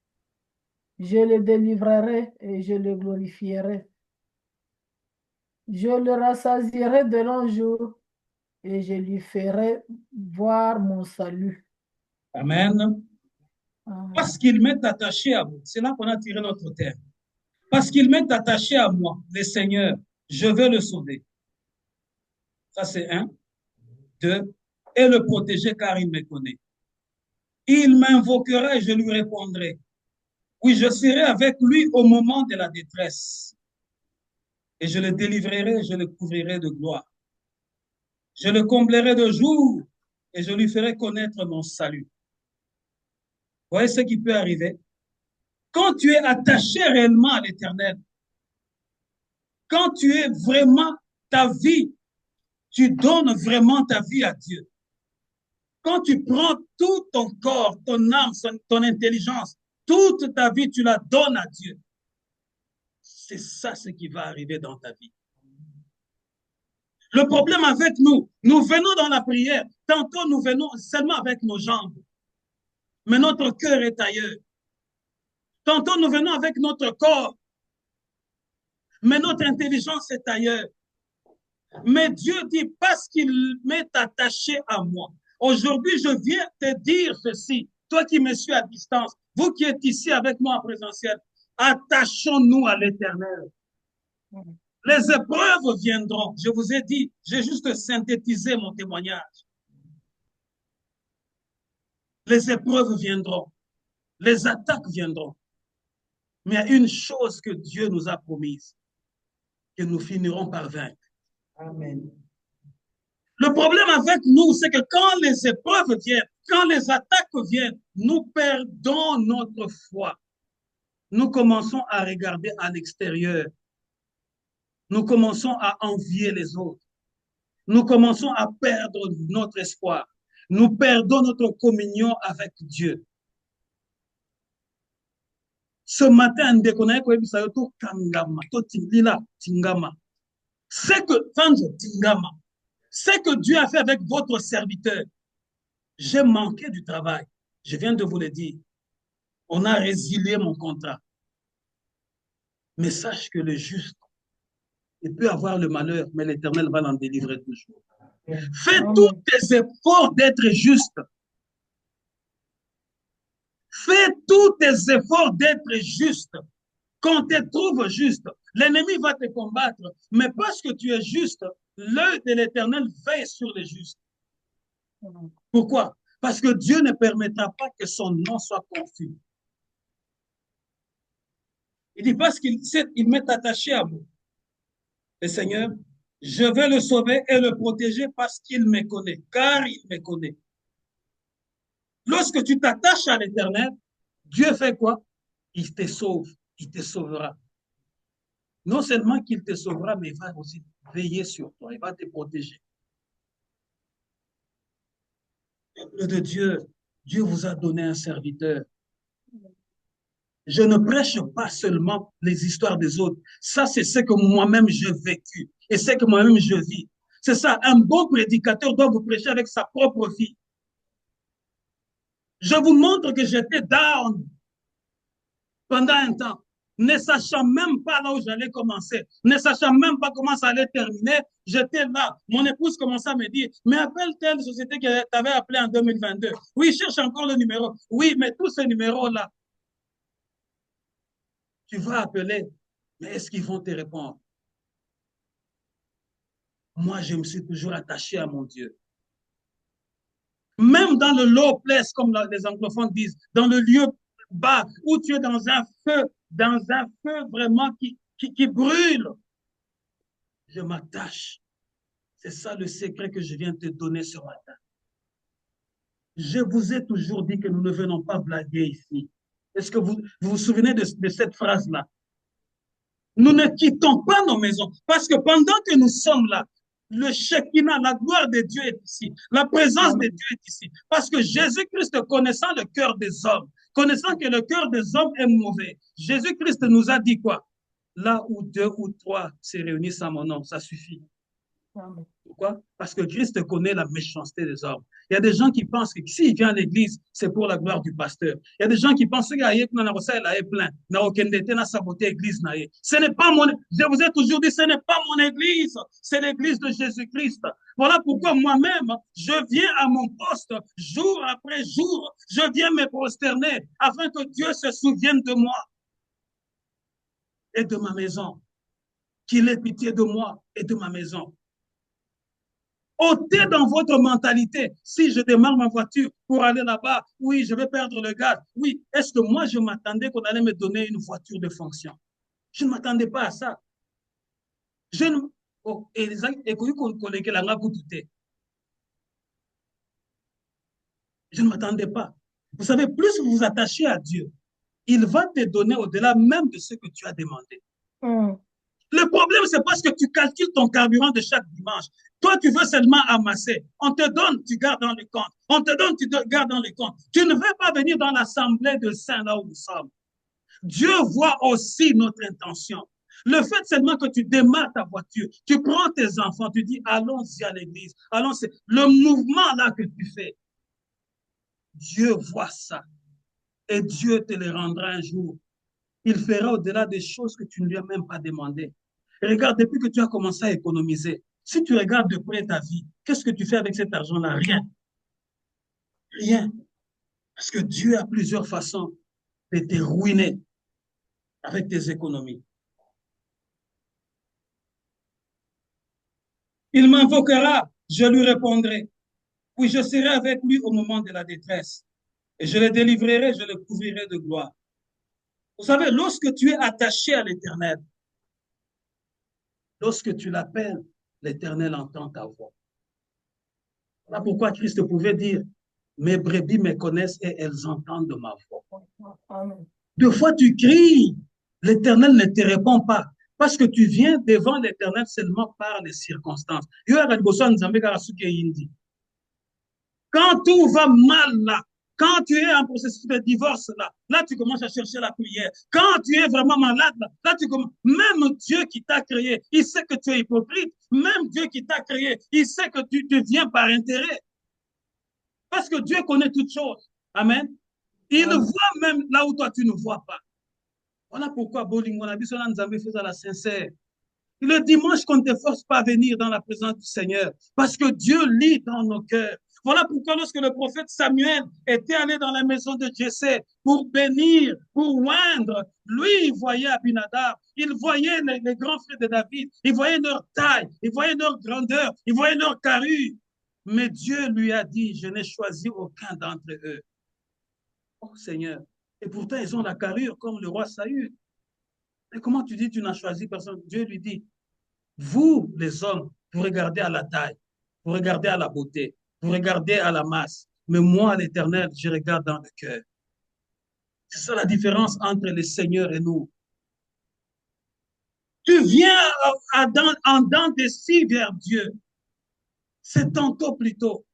Je le délivrerai et je le glorifierai. Je le rassasierai de longs jours et je lui ferai voir mon salut. Amen. Parce qu'il m'est attaché à vous. C'est là qu'on a tiré notre terme. Parce qu'il m'est attaché à moi, le Seigneur, je veux le sauver. Ça, c'est 1. 2. Et le protéger car il me connaît. Il m'invoquera et je lui répondrai. Oui, je serai avec lui au moment de la détresse. Et je le délivrerai, je le couvrirai de gloire. Je le comblerai de jour et je lui ferai connaître mon salut. voyez ce qui peut arriver? Quand tu es attaché réellement à l'Éternel, quand tu es vraiment ta vie, tu donnes vraiment ta vie à Dieu. Quand tu prends tout ton corps, ton âme, ton intelligence, toute ta vie, tu la donnes à Dieu. C'est ça ce qui va arriver dans ta vie. Le problème avec nous, nous venons dans la prière, tantôt nous venons seulement avec nos jambes, mais notre cœur est ailleurs. Tantôt nous venons avec notre corps, mais notre intelligence est ailleurs. Mais Dieu dit, parce qu'il m'est attaché à moi. Aujourd'hui, je viens te dire ceci, toi qui me suis à distance, vous qui êtes ici avec moi en présentiel, attachons-nous à l'Éternel. Les épreuves viendront. Je vous ai dit, j'ai juste synthétisé mon témoignage. Les épreuves viendront. Les attaques viendront. Mais il y a une chose que Dieu nous a promise, que nous finirons par vaincre. Amen. Le problème avec nous, c'est que quand les épreuves viennent, quand les attaques viennent, nous perdons notre foi. Nous commençons à regarder à l'extérieur. Nous commençons à envier les autres. Nous commençons à perdre notre espoir. Nous perdons notre communion avec Dieu. Ce matin, c'est que Dieu a fait avec votre serviteur. J'ai manqué du travail. Je viens de vous le dire. On a résilié mon contrat. Mais sache que le juste, il peut avoir le malheur, mais l'Éternel va l'en délivrer toujours. Fais tous tes efforts d'être juste. Fais tous tes efforts d'être juste. Quand tu te trouves juste, l'ennemi va te combattre. Mais parce que tu es juste, l'œil de l'Éternel veille sur les justes. Pourquoi? Parce que Dieu ne permettra pas que son nom soit confus. Il dit parce qu'il m'est attaché à vous. Le Seigneur, je vais le sauver et le protéger parce qu'il me connaît, car il me connaît. Lorsque tu t'attaches à l'Éternel, Dieu fait quoi? Il te sauve, il te sauvera. Non seulement qu'il te sauvera, mais il va aussi veiller sur toi, il va te protéger. Peuple de Dieu, Dieu vous a donné un serviteur. Je ne prêche pas seulement les histoires des autres. Ça, c'est ce que moi-même j'ai vécu et ce que moi-même je vis. C'est ça, un bon prédicateur doit vous prêcher avec sa propre vie. Je vous montre que j'étais down pendant un temps, ne sachant même pas là où j'allais commencer, ne sachant même pas comment ça allait terminer. J'étais là. Mon épouse commençait à me dire, mais appelle telle société que tu avais appelée en 2022. Oui, cherche encore le numéro. Oui, mais tous ces numéros-là, tu vas appeler, mais est-ce qu'ils vont te répondre? Moi, je me suis toujours attaché à mon Dieu. Même dans le low place, comme les anglophones disent, dans le lieu bas, où tu es dans un feu vraiment qui brûle, je m'attache. C'est ça le secret que je viens de te donner ce matin. Je vous ai toujours dit que nous ne venons pas blaguer ici. Est-ce que vous vous souvenez de cette phrase-là? Nous ne quittons pas nos maisons parce que pendant que nous sommes là, le Shekinah, la gloire de Dieu est ici. La présence de Dieu est ici. Parce que Jésus-Christ, connaissant le cœur des hommes, connaissant que le cœur des hommes est mauvais, Jésus-Christ nous a dit quoi? Là où 2 ou 3 se réunissent à mon nom, ça suffit. Pourquoi? Parce que Christ connaît la méchanceté des hommes. Il y a des gens qui pensent que s'il vient à l'église, c'est pour la gloire du pasteur. Il y a des gens qui pensent que plein. Ce n'est pas mon, je vous ai toujours dit, ce n'est pas mon église, c'est l'église de Jésus-Christ. Voilà pourquoi moi-même, je viens à mon poste jour après jour. Je viens me prosterner afin que Dieu se souvienne de moi et de ma maison. Qu'il ait pitié de moi et de ma maison. Ôtez dans votre mentalité, si je démarre ma voiture pour aller là-bas, oui, je vais perdre le gaz. Oui, est-ce que moi, je m'attendais qu'on allait me donner une voiture de fonction? Je ne m'attendais pas à ça. Je ne... Oh, et les collègues, je ne m'attendais pas. Vous savez, plus vous vous attachez à Dieu, il va te donner au-delà même de ce que tu as demandé. Le problème, c'est parce que tu calcules ton carburant de chaque dimanche. Toi, tu veux seulement amasser. On te donne, tu gardes dans le compte. On te donne, tu gardes dans le compte. Tu ne veux pas venir dans l'assemblée de saints là où nous sommes. Dieu voit aussi notre intention. Le fait seulement que tu démarres ta voiture, tu prends tes enfants, tu dis allons-y à l'église, allons, c'est le mouvement là que tu fais. Dieu voit ça et Dieu te le rendra un jour. Il fera au-delà des choses que tu ne lui as même pas demandé. Et regarde, depuis que tu as commencé à économiser, si tu regardes de près ta vie, qu'est-ce que tu fais avec cet argent-là? Rien. Rien. Parce que Dieu a plusieurs façons de te ruiner avec tes économies. Il m'invoquera, je lui répondrai. Oui, je serai avec lui au moment de la détresse. Et je le délivrerai, je le couvrirai de gloire. Vous savez, lorsque tu es attaché à l'Éternel, lorsque tu l'appelles, l'Éternel entend ta voix. Voilà pourquoi Christ pouvait dire, mes brebis me connaissent et elles entendent ma voix. Amen. Deux fois tu cries, l'Éternel ne te répond pas. Parce que tu viens devant l'Éternel seulement par les circonstances. Quand tout va mal là, quand tu es en processus de divorce là, là tu commences à chercher la prière. Quand tu es vraiment malade là, là tu commences. Même Dieu qui t'a créé, il sait que tu es hypocrite. Même Dieu qui t'a créé, il sait que tu viens par intérêt. Parce que Dieu connaît toutes choses. Amen. Il voit même là où toi tu ne vois pas. Voilà pourquoi Bolingo Nzambe fait à la sincère. Le dimanche qu'on ne te force pas à venir dans la présence du Seigneur, parce que Dieu lit dans nos cœurs. Voilà pourquoi lorsque le prophète Samuel était allé dans la maison de Jessé pour bénir, pour oindre, lui, il voyait Abinadab, il voyait les grands frères de David, il voyait leur taille, il voyait leur grandeur, il voyait leur carrure. Mais Dieu lui a dit, je n'ai choisi aucun d'entre eux. Oh Seigneur. Et pourtant, ils ont la carrure comme le roi Saül. Mais comment tu dis que tu n'as choisi personne? Dieu lui dit, vous, les hommes, vous regardez à la taille, vous regardez à la beauté, vous regardez à la masse. Mais moi, l'Éternel, je regarde dans le cœur. C'est ça la différence entre le Seigneur et nous. Tu viens en dents de scie vers Dieu. C'est tantôt plutôt.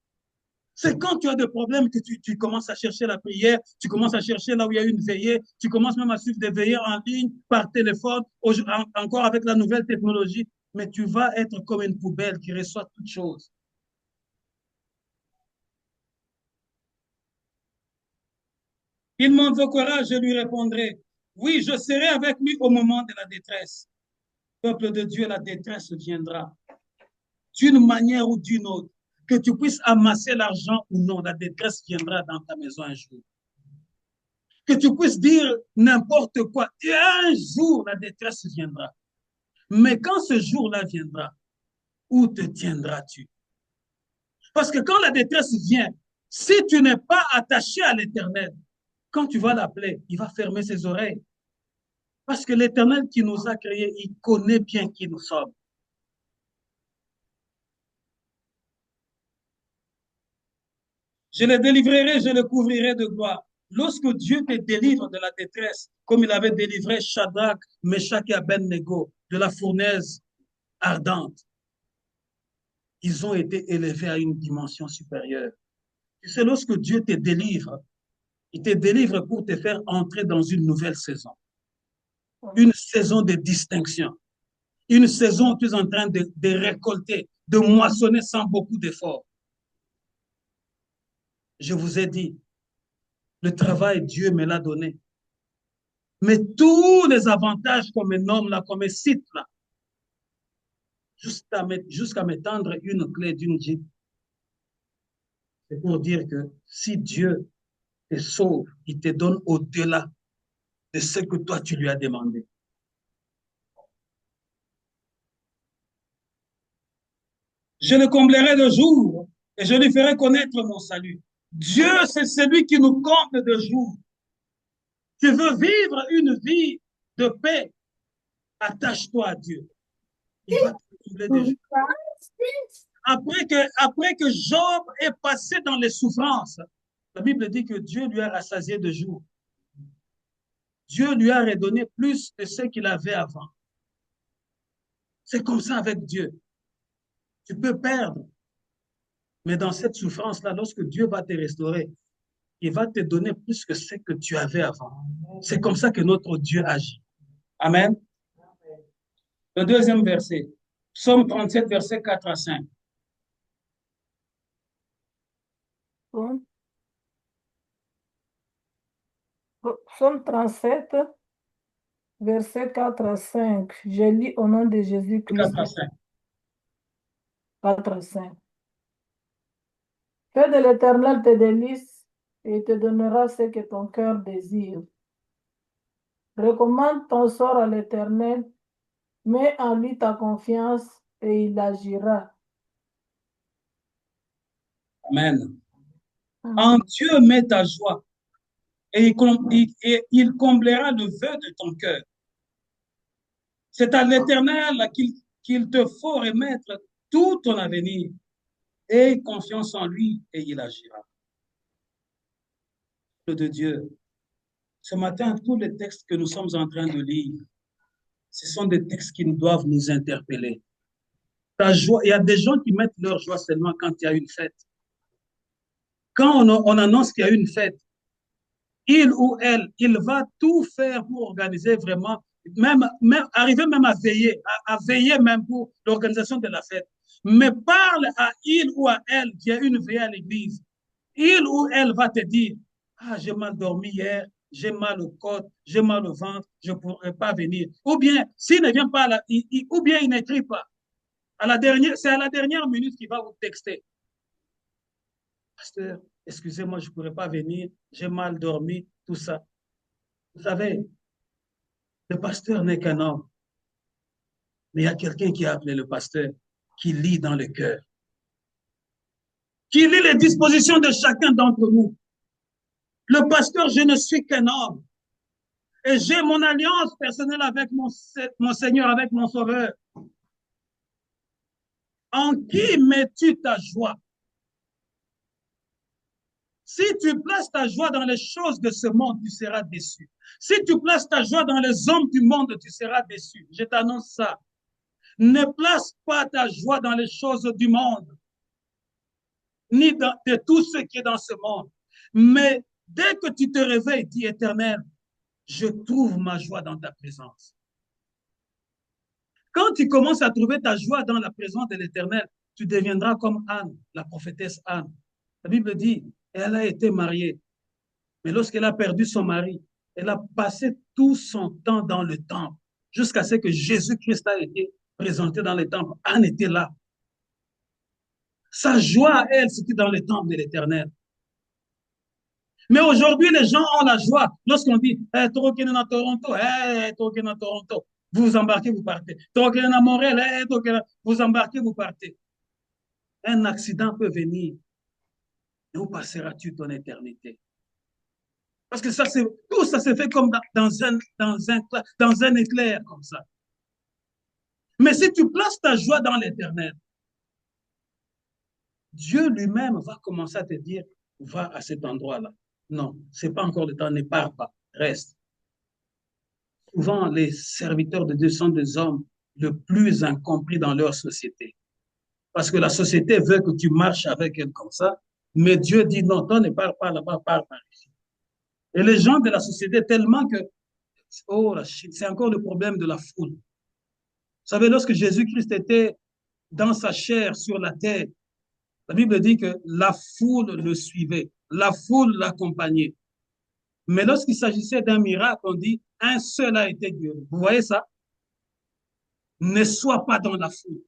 C'est quand tu as des problèmes que tu commences à chercher la prière, tu commences à chercher là où il y a une veillée, tu commences même à suivre des veillées en ligne, par téléphone, encore avec la nouvelle technologie, mais tu vas être comme une poubelle qui reçoit toutes choses. Il m'invoquera, je lui répondrai. Oui, je serai avec lui au moment de la détresse. Peuple de Dieu, la détresse viendra. D'une manière ou d'une autre. Que tu puisses amasser l'argent ou non, la détresse viendra dans ta maison un jour. Que tu puisses dire n'importe quoi. Et un jour, la détresse viendra. Mais quand ce jour-là viendra, où te tiendras-tu? Parce que quand la détresse vient, si tu n'es pas attaché à l'Éternel, quand tu vas l'appeler, il va fermer ses oreilles. Parce que l'Éternel qui nous a créés, il connaît bien qui nous sommes. Je le délivrerai, je le couvrirai de gloire. Lorsque Dieu te délivre de la détresse, comme il avait délivré Shadrach, Meshach et Abednego de la fournaise ardente, ils ont été élevés à une dimension supérieure. C'est lorsque Dieu te délivre, il te délivre pour te faire entrer dans une nouvelle saison. Une saison de distinction. Une saison où tu es en train de récolter, de moissonner sans beaucoup d'efforts. Je vous ai dit, le travail, Dieu me l'a donné. Mais tous les avantages qu'on me nomme là, qu'on me cite là, jusqu'à me tendre une clé d'une Jeep, c'est pour dire que si Dieu te sauve, il te donne au-delà de ce que toi tu lui as demandé. Je le comblerai de jours et je lui ferai connaître mon salut. Dieu, c'est celui qui nous comble de jours. Tu veux vivre une vie de paix, attache-toi à Dieu. Il va te combler de jours. Après que Job est passé dans les souffrances, La Bible dit que Dieu lui a rassasié de jours. Dieu lui a redonné plus de ce qu'il avait avant. C'est comme ça avec Dieu. Tu peux perdre, mais dans cette souffrance-là, lorsque Dieu va te restaurer, il va te donner plus que ce que tu avais avant. C'est comme ça que notre Dieu agit. Amen. Le deuxième verset, Psaume 37, verset 4 à 5. Psaume 37, verset 4 à 5. Je lis au nom de Jésus-Christ. 4 à 5. 4 à 5. Fais de l'Éternel tes délices et il te donnera ce que ton cœur désire. Recommande ton sort à l'Éternel, mets en lui ta confiance et il agira. Amen. En Dieu mets ta joie et il comblera le vœu de ton cœur. C'est à l'Éternel qu'il te faut remettre tout ton avenir. Aie confiance en lui et il agira. De Dieu. Ce matin, tous les textes que nous sommes en train de lire, ce sont des textes qui doivent nous interpeller. Ta joie, il y a des gens qui mettent leur joie seulement quand il y a une fête. Quand on annonce qu'il y a une fête, il ou elle, il va tout faire pour organiser vraiment, arriver même à veiller même pour l'organisation de la fête. Mais parle à il ou à elle qui a une veillée à l'église. Il ou elle va te dire, ah, j'ai mal dormi hier, j'ai mal au côte, j'ai mal au ventre, je ne pourrai pas venir. Ou bien, s'il ne vient pas, ou bien il n'écrit pas. C'est à la dernière minute qu'il va vous texter. Pasteur, excusez-moi, je ne pourrais pas venir, j'ai mal dormi, tout ça. Vous savez, le pasteur n'est qu'un homme. Mais il y a quelqu'un qui a appelé le pasteur, qui lit dans le cœur, qui lit les dispositions de chacun d'entre nous. Le pasteur, je ne suis qu'un homme. Et j'ai mon alliance personnelle avec mon Seigneur, avec mon Sauveur. En qui mets-tu ta joie? Si tu places ta joie dans les choses de ce monde, tu seras déçu. Si tu places ta joie dans les hommes du monde, tu seras déçu. Je t'annonce ça. Ne place pas ta joie dans les choses du monde, ni de tout ce qui est dans ce monde. Mais dès que tu te réveilles, dis Éternel, je trouve ma joie dans ta présence. Quand tu commences à trouver ta joie dans la présence de l'Éternel, tu deviendras comme Anne, la prophétesse Anne. La Bible dit, elle a été mariée, mais lorsqu'elle a perdu son mari, elle a passé tout son temps dans le temple, jusqu'à ce que Jésus-Christ a été présenté dans le temple. Anne était là. Sa joie à elle, c'était dans le temple de l'Éternel. Mais aujourd'hui, les gens ont la joie lorsqu'on dit hey, Toronto, hey, Toronto. Vous embarquez, vous partez. Toronto, Montréal, hey, vous embarquez, vous partez. Un accident peut venir. Et où passeras-tu ton éternité? Parce que ça, tout ça se fait comme dans un éclair, comme ça. Mais si tu places ta joie dans l'éternel, Dieu lui-même va commencer à te dire, va à cet endroit-là. Non, ce n'est pas encore le temps, ne pars pas, reste. Souvent, les serviteurs de Dieu sont des hommes le plus incompris dans leur société. Parce que la société veut que tu marches avec elle comme ça, mais Dieu dit non, toi ne pars pas là-bas, pars par ici. Et les gens de la société, tellement que, oh, c'est encore le problème de la foule. Vous savez, lorsque Jésus-Christ était dans sa chair sur la terre, la Bible dit que la foule le suivait, la foule l'accompagnait. Mais lorsqu'il s'agissait d'un miracle, on dit, un seul a été guéri. Vous voyez ça? Ne sois pas dans la foule.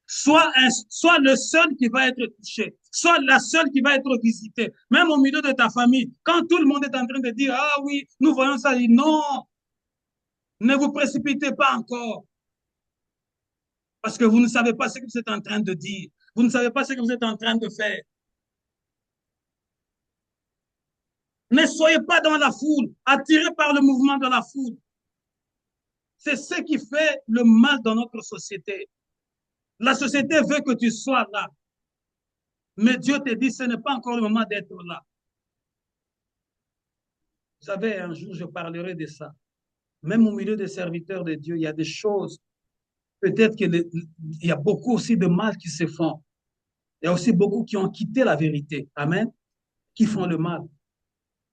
Sois le seul qui va être touché. Sois la seule qui va être visitée. Même au milieu de ta famille. Quand tout le monde est en train de dire, ah oui, nous voyons ça, non. Ne vous précipitez pas encore. Parce que vous ne savez pas ce que vous êtes en train de dire. Vous ne savez pas ce que vous êtes en train de faire. Ne soyez pas dans la foule, attirés par le mouvement de la foule. C'est ce qui fait le mal dans notre société. La société veut que tu sois là. Mais Dieu te dit, ce n'est pas encore le moment d'être là. Vous savez, un jour, je parlerai de ça. Même au milieu des serviteurs de Dieu, il y a des choses, peut-être qu'il y a beaucoup aussi de mal qui se font. Il y a aussi beaucoup qui ont quitté la vérité. Amen. Qui font le mal.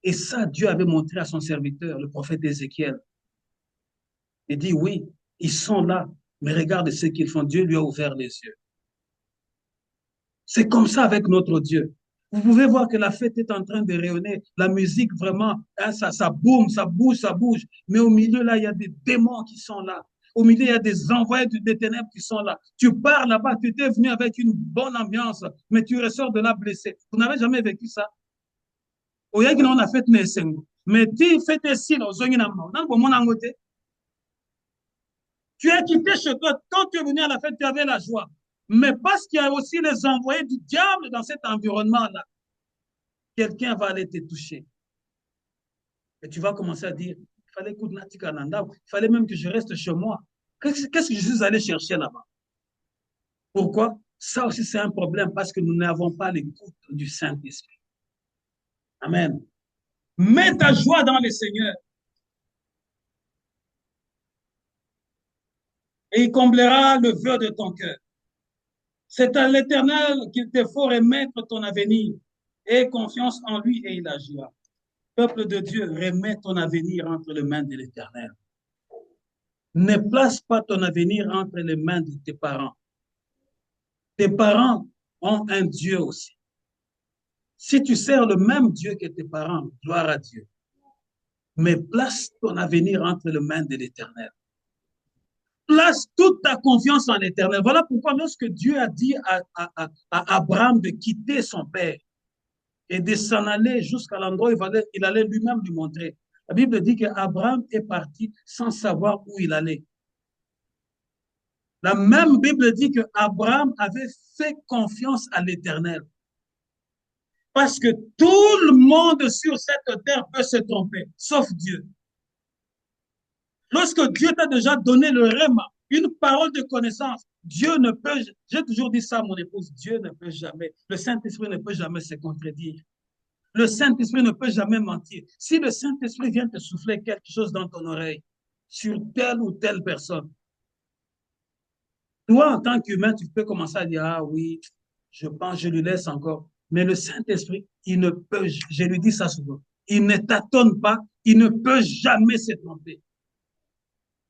Et ça, Dieu avait montré à son serviteur, le prophète Ézéchiel. Il dit, oui, ils sont là, mais regarde ce qu'ils font. Dieu lui a ouvert les yeux. C'est comme ça avec notre Dieu. Vous pouvez voir que la fête est en train de rayonner. La musique, vraiment, hein, ça boum, ça bouge, ça bouge. Mais au milieu, là, il y a des démons qui sont là. Au milieu, il y a des envoyés des ténèbres qui sont là. Tu pars là-bas, tu étais venu avec une bonne ambiance, mais tu ressors de là blessé. Vous n'avez jamais vécu ça? Mais tu fais tes signes aux tu as quitté chez toi. Quand tu es venu à la fête, tu avais la joie. Mais parce qu'il y a aussi les envoyés du diable dans cet environnement-là, quelqu'un va aller te toucher. Et tu vas commencer à dire, il fallait même que je reste chez moi. Qu'est-ce que je suis allé chercher là-bas? Pourquoi? Ça aussi, c'est un problème parce que nous n'avons pas l'écoute du Saint-Esprit. Amen. Mets ta joie dans le Seigneur. Et il comblera le vœu de ton cœur. C'est à l'Éternel qu'il te faut remettre ton avenir. Aie confiance en lui et il agira. Peuple de Dieu, remets ton avenir entre les mains de l'Éternel. Ne place pas ton avenir entre les mains de tes parents. Tes parents ont un Dieu aussi. Si tu sers le même Dieu que tes parents, gloire à Dieu. Mais place ton avenir entre les mains de l'Éternel. Place toute ta confiance en l'Éternel. Voilà pourquoi lorsque Dieu a dit à Abraham de quitter son père et de s'en aller jusqu'à l'endroit où il allait lui-même lui montrer. La Bible dit qu'Abraham est parti sans savoir où il allait. La même Bible dit qu'Abraham avait fait confiance à l'Éternel. Parce que tout le monde sur cette terre peut se tromper, sauf Dieu. Lorsque Dieu t'a déjà donné le réma, une parole de connaissance, Dieu ne peut, j'ai toujours dit ça à mon épouse, Dieu ne peut jamais, le Saint-Esprit ne peut jamais se contredire. Le Saint-Esprit ne peut jamais mentir. Si le Saint-Esprit vient te souffler quelque chose dans ton oreille, sur telle ou telle personne, toi, en tant qu'humain, tu peux commencer à dire, ah oui, je pense, je lui laisse encore. Mais le Saint-Esprit, il ne peut, je lui dis ça souvent, il ne tâtonne pas, il ne peut jamais se tromper.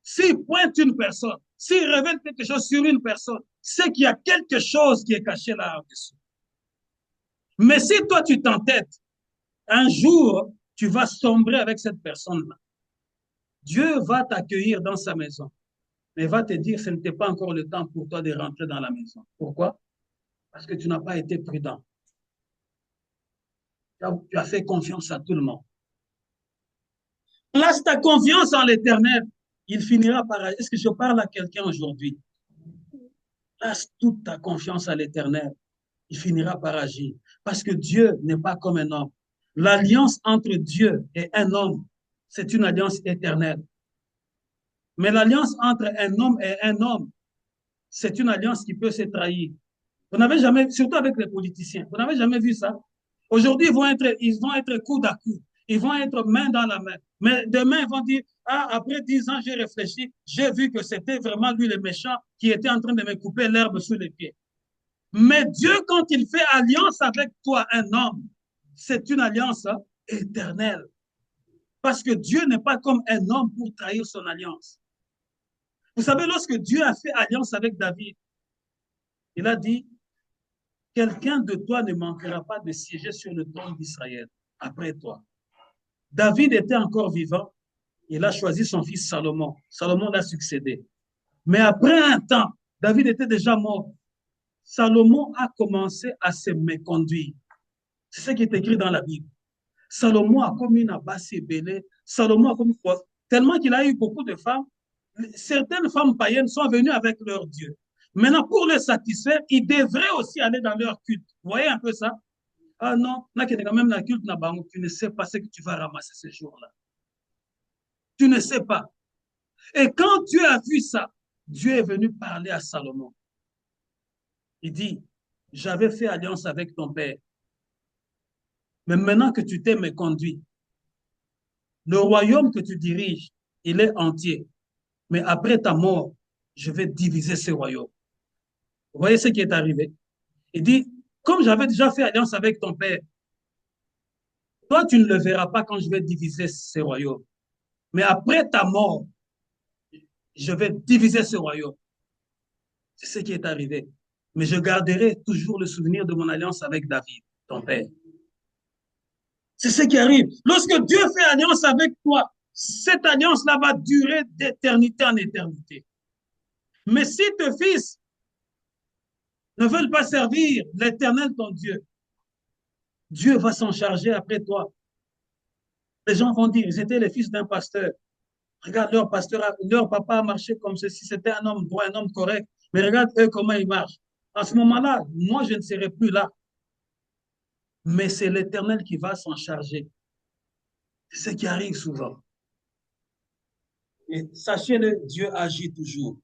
S'il pointe une personne, s'il révèle quelque chose sur une personne, c'est qu'il y a quelque chose qui est caché là-dessous. Mais si toi, tu t'entêtes, un jour, tu vas sombrer avec cette personne-là. Dieu va t'accueillir dans sa maison, mais va te dire, ce n'était pas encore le temps pour toi de rentrer dans la maison. Pourquoi? Parce que tu n'as pas été prudent. Tu as fait confiance à tout le monde. Place ta confiance en l'Éternel. Il finira par agir. Est-ce que je parle à quelqu'un aujourd'hui? Place toute ta confiance à l'Éternel. Il finira par agir. Parce que Dieu n'est pas comme un homme. L'alliance entre Dieu et un homme, c'est une alliance éternelle. Mais l'alliance entre un homme et un homme, c'est une alliance qui peut se trahir. Vous n'avez jamais, surtout avec les politiciens, vous n'avez jamais vu ça? Aujourd'hui, ils vont être coude à coude. Ils vont être main dans la main. Mais demain, ils vont dire, ah, après 10 ans, j'ai réfléchi, j'ai vu que c'était vraiment lui le méchant qui était en train de me couper l'herbe sous les pieds. Mais Dieu, quand il fait alliance avec toi, un homme, c'est une alliance éternelle. Parce que Dieu n'est pas comme un homme pour trahir son alliance. Vous savez, lorsque Dieu a fait alliance avec David, il a dit, quelqu'un de toi ne manquera pas de siéger sur le trône d'Israël après toi. David était encore vivant. Il a choisi son fils Salomon. Salomon l'a succédé. Mais après un temps, David était déjà mort. Salomon a commencé à se méconduire. C'est ce qui est écrit dans la Bible. Salomon a commis une abasse belée. Salomon a commis quoi? Tellement qu'il a eu beaucoup de femmes. Certaines femmes païennes sont venues avec leur Dieu. Maintenant, pour les satisfaire, ils devraient aussi aller dans leur culte. Vous voyez un peu ça? Ah non, quand même la culte, tu ne sais pas ce que tu vas ramasser ce jour-là. Tu ne sais pas. Et quand Dieu a vu ça, Dieu est venu parler à Salomon. Il dit, j'avais fait alliance avec ton père. Mais maintenant que tu t'es méconduit, le royaume que tu diriges, il est entier. Mais après ta mort, je vais diviser ce royaume. Vous voyez ce qui est arrivé? Il dit, comme j'avais déjà fait alliance avec ton père, toi, tu ne le verras pas quand je vais diviser ce royaume. Mais après ta mort, je vais diviser ce royaume. C'est ce qui est arrivé. Mais je garderai toujours le souvenir de mon alliance avec David, ton père. C'est ce qui arrive. Lorsque Dieu fait alliance avec toi, cette alliance-là va durer d'éternité en éternité. Mais si tes fils ne veulent pas servir l'Éternel, ton Dieu, Dieu va s'en charger après toi. Les gens vont dire, ils étaient les fils d'un pasteur. Regarde, leur pasteur, leur papa a marché comme ceci, c'était un homme droit, un homme correct. Mais regarde eux comment ils marchent. À ce moment-là, moi, je ne serai plus là. Mais c'est l'Éternel qui va s'en charger. C'est ce qui arrive souvent. Et sachez-le, Dieu agit toujours.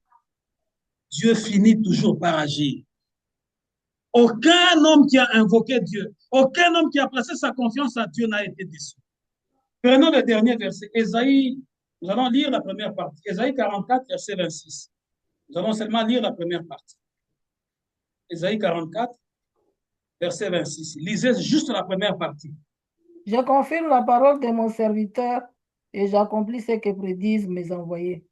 Dieu finit toujours par agir. Aucun homme qui a invoqué Dieu, aucun homme qui a placé sa confiance en Dieu n'a été déçu. Prenons le dernier verset. Ésaïe, nous allons lire la première partie. Ésaïe 44, verset 26. Nous allons seulement lire la première partie. Ésaïe 44, verset 26. Lisez juste la première partie. Je confirme la parole de mon serviteur et j'accomplis ce que prédisent mes envoyés.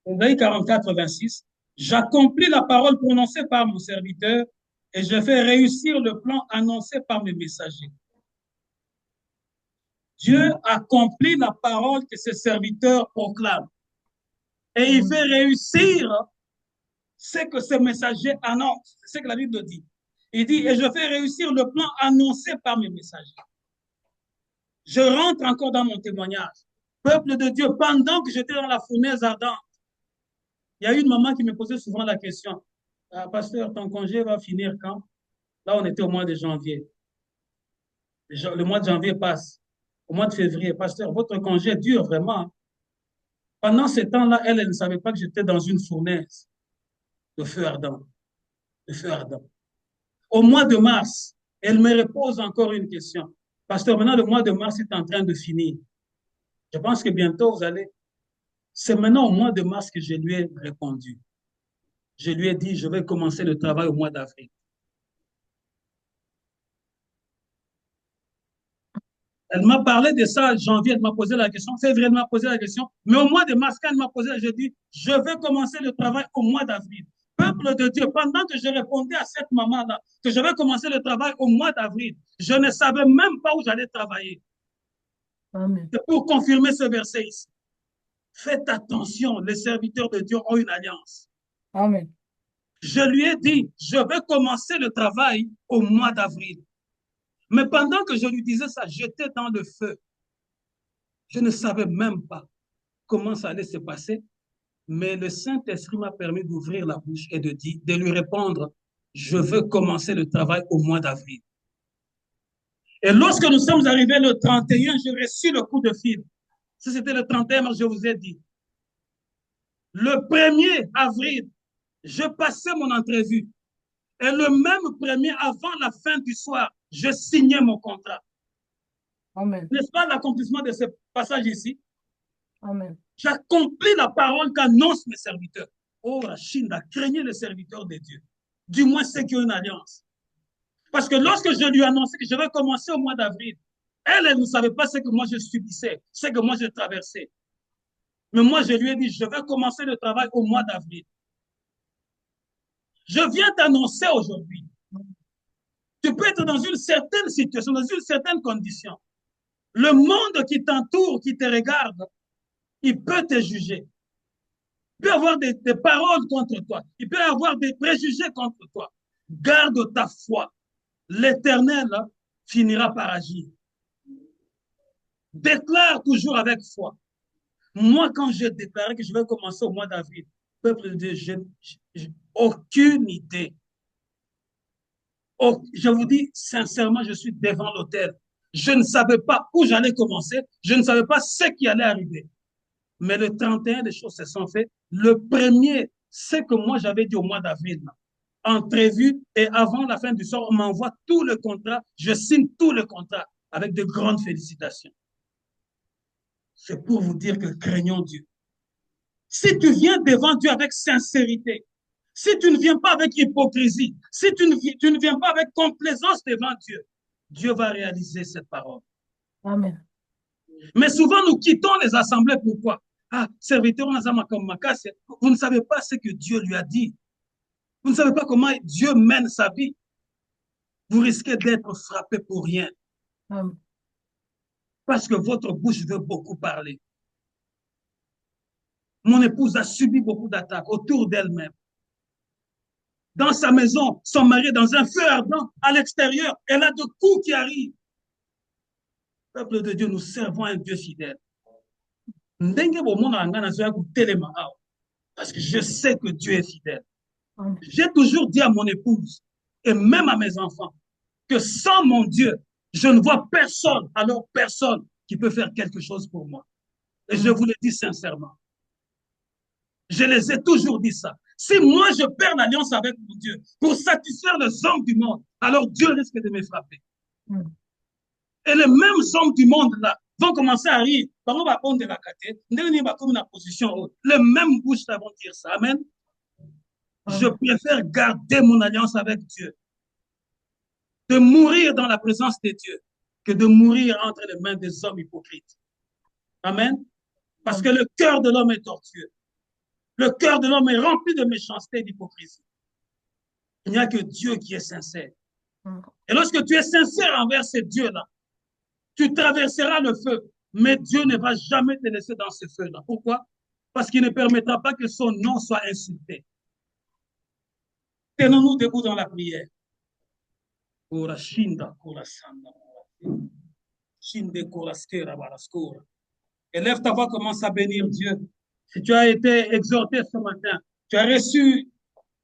Ésaïe 44, 26. J'accomplis la parole prononcée par mon serviteur et je fais réussir le plan annoncé par mes messagers. Dieu accomplit la parole que ses serviteurs proclament. Et il fait réussir ce que ses messagers annoncent. C'est ce que la Bible dit. Il dit, et je fais réussir le plan annoncé par mes messagers. Je rentre encore dans mon témoignage. Peuple de Dieu, pendant que j'étais dans la fournaise ardente, il y a une maman qui me posait souvent la question, ah, pasteur, ton congé va finir quand? Là, on était au mois de janvier. Le mois de janvier passe. Au mois de février, pasteur, votre congé dure vraiment. Pendant ce temps-là, elle ne savait pas que j'étais dans une fournaise de feu ardent. De feu ardent. Au mois de mars, elle me repose encore une question. Pasteur, maintenant, le mois de mars est en train de finir. Je pense que bientôt, vous allez... C'est maintenant au mois de mars que je lui ai répondu. Je lui ai dit, je vais commencer le travail au mois d'avril. Elle m'a parlé de ça en janvier, elle m'a posé la question. Février, elle m'a posé la question. Mais au mois de mars, quand elle m'a posé, j'ai dit, je vais commencer le travail au mois d'avril. Peuple de Dieu, pendant que je répondais à cette maman-là, que je vais commencer le travail au mois d'avril, je ne savais même pas où j'allais travailler. Amen. C'est pour confirmer ce verset ici. Faites attention, les serviteurs de Dieu ont une alliance. Amen. Je lui ai dit, je vais commencer le travail au mois d'avril. Mais pendant que je lui disais ça, j'étais dans le feu. Je ne savais même pas comment ça allait se passer, mais le Saint-Esprit m'a permis d'ouvrir la bouche et de lui répondre, je veux commencer le travail au mois d'avril. Et lorsque nous sommes arrivés le 31, j'ai reçu le coup de fil. Si c'était le 31, je vous ai dit. Le 1er avril, je passais mon entrevue. Et le même 1er, avant la fin du soir, je signais mon contrat. Amen. N'est-ce pas l'accomplissement de ce passage ici? Amen. J'accomplis la parole qu'annoncent mes serviteurs. Oh, Rachinda, craignez les serviteurs de Dieu. Du moins ceux qui ont une alliance. Parce que lorsque je lui annonçais que je vais commencer au mois d'avril, elle ne savait pas ce que moi je subissais, ce que moi je traversais. Mais moi, je lui ai dit, je vais commencer le travail au mois d'avril. Je viens t'annoncer aujourd'hui. Tu peux être dans une certaine situation, dans une certaine condition. Le monde qui t'entoure, qui te regarde, il peut te juger. Il peut avoir des paroles contre toi. Il peut avoir des préjugés contre toi. Garde ta foi. L'Éternel finira par agir. Déclare toujours avec foi. Moi, quand j'ai déclaré que je vais commencer au mois d'avril, peuple de Dieu, j'ai aucune idée. Oh, je vous dis sincèrement, je suis devant l'autel. Je ne savais pas où j'allais commencer. Je ne savais pas ce qui allait arriver. Mais le 31, les choses se sont faites. Le premier, c'est que moi j'avais dit au mois d'avril, entrevue, et avant la fin du soir, on m'envoie tout le contrat, je signe tout le contrat avec de grandes félicitations. C'est pour vous dire que craignons Dieu. Si tu viens devant Dieu avec sincérité, si tu ne viens pas avec hypocrisie, si tu ne viens pas avec complaisance devant Dieu, Dieu va réaliser cette parole. Amen. Mais souvent, nous quittons les assemblées. Pourquoi? Ah, serviteur, vous ne savez pas ce que Dieu lui a dit. Vous ne savez pas comment Dieu mène sa vie. Vous risquez d'être frappé pour rien. Amen. Parce que votre bouche veut beaucoup parler. Mon épouse a subi beaucoup d'attaques autour d'elle-même. Dans sa maison, son mari est dans un feu ardent. À l'extérieur, elle a de coups qui arrivent. Peuple de Dieu, nous servons un Dieu fidèle. Parce que je sais que Dieu est fidèle. J'ai toujours dit à mon épouse et même à mes enfants que sans mon Dieu, je ne vois personne, alors personne qui peut faire quelque chose pour moi. Et je vous le dis sincèrement. Je les ai toujours dit ça. Si moi je perds l'alliance avec mon Dieu pour satisfaire les hommes du monde, alors Dieu risque de me frapper. Et les mêmes hommes du monde là vont commencer à rire. Les mêmes bouches vont dire ça. Amen. Je préfère garder mon alliance avec Dieu, de mourir dans la présence de Dieu, que de mourir entre les mains des hommes hypocrites. Amen. Parce que le cœur de l'homme est tortueux. Le cœur de l'homme est rempli de méchanceté et d'hypocrisie. Il n'y a que Dieu qui est sincère. Et lorsque tu es sincère envers ce Dieu-là, tu traverseras le feu, mais Dieu ne va jamais te laisser dans ce feu-là. Pourquoi? Parce qu'il ne permettra pas que son nom soit insulté. Tenons-nous debout dans la prière. Élève ta voix, commence à bénir Dieu. Si tu as été exhorté ce matin, tu as reçu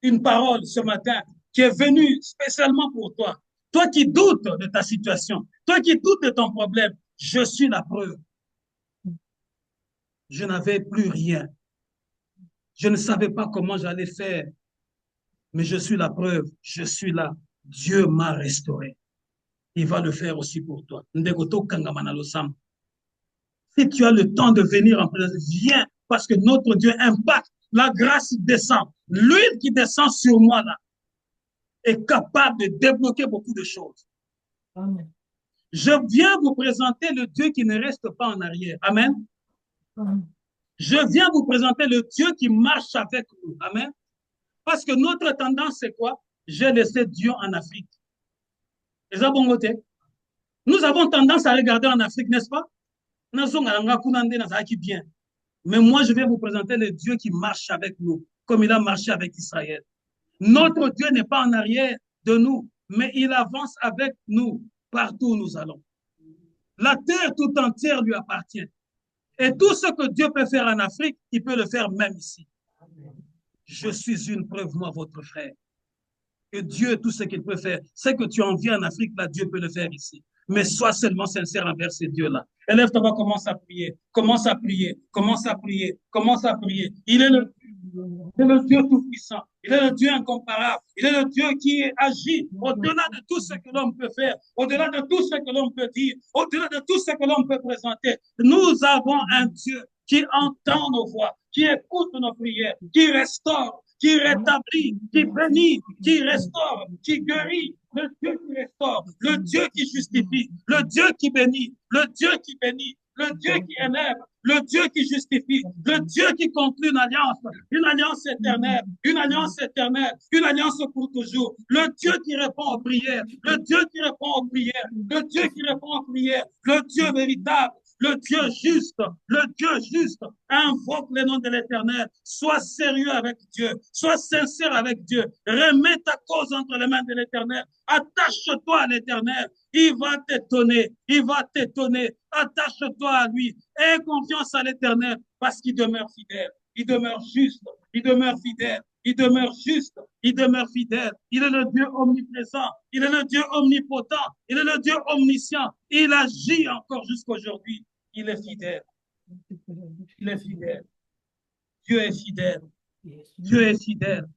une parole ce matin qui est venue spécialement pour toi. Toi qui doutes de ta situation, toi qui doutes de ton problème, je suis la preuve. Je n'avais plus rien. Je ne savais pas comment j'allais faire. Mais je suis la preuve. Je suis là. Dieu m'a restauré. Il va le faire aussi pour toi. Si tu as le temps de venir en présence, viens, parce que notre Dieu impacte. La grâce descend. L'huile qui descend sur moi là est capable de débloquer beaucoup de choses. Amen. Je viens vous présenter le Dieu qui ne reste pas en arrière. Amen. Amen. Je viens vous présenter le Dieu qui marche avec nous. Amen. Parce que notre tendance, c'est quoi? J'ai laissé Dieu en Afrique. Nous avons tendance à regarder en Afrique, n'est-ce pas? Bien. Mais moi, je vais vous présenter le Dieu qui marche avec nous, comme il a marché avec Israël. Notre Dieu n'est pas en arrière de nous, mais il avance avec nous partout où nous allons. La terre tout entière lui appartient. Et tout ce que Dieu peut faire en Afrique, il peut le faire même ici. Je suis une preuve, moi, votre frère. Que Dieu, tout ce qu'il peut faire, c'est que tu en viens en Afrique, là, Dieu peut le faire ici. Mais sois seulement sincère envers ces dieux-là. Élève ta voix, commence à prier, commence à prier, commence à prier, commence à prier. Il est le Dieu tout-puissant, il est le Dieu incomparable, il est le Dieu qui agit au-delà de tout ce que l'homme peut faire, au-delà de tout ce que l'homme peut dire, au-delà de tout ce que l'homme peut présenter. Nous avons un Dieu qui entend nos voix, qui écoute nos prières, qui restaure, qui rétablit, qui bénit, qui restaure, qui guérit, le Dieu qui restaure, le Dieu qui justifie, le Dieu qui bénit, le Dieu qui bénit, le Dieu qui élève, le Dieu qui justifie, le Dieu qui conclut une alliance éternelle, une alliance éternelle, une alliance pour toujours, le Dieu qui répond aux prières, le Dieu qui répond aux prières, le Dieu qui répond aux prières, le Dieu véritable, le Dieu juste, invoque le nom de l'Éternel, sois sérieux avec Dieu, sois sincère avec Dieu, remets ta cause entre les mains de l'Éternel, attache-toi à l'Éternel, il va t'étonner, attache-toi à lui, aie confiance à l'Éternel, parce qu'il demeure fidèle, il demeure juste, il demeure fidèle, il demeure juste, il demeure fidèle. Il est le Dieu omniprésent, il est le Dieu omnipotent, il est le Dieu omniscient. Il agit encore jusqu'aujourd'hui. Il est fidèle. Il est fidèle. Dieu est fidèle. Dieu est fidèle.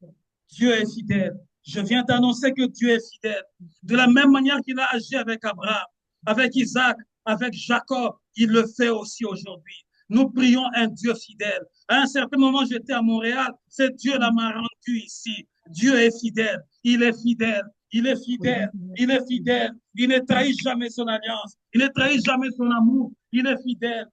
Dieu est fidèle. Je viens t'annoncer que Dieu est fidèle. De la même manière qu'il a agi avec Abraham, avec Isaac, avec Jacob, il le fait aussi aujourd'hui. Nous prions un Dieu fidèle. À un certain moment, j'étais à Montréal. Ce Dieu-là m'a rendu ici. Dieu est fidèle. Il est fidèle. Il est fidèle. Il est fidèle. Il ne trahit jamais son alliance. Il ne trahit jamais son amour. Il est fidèle.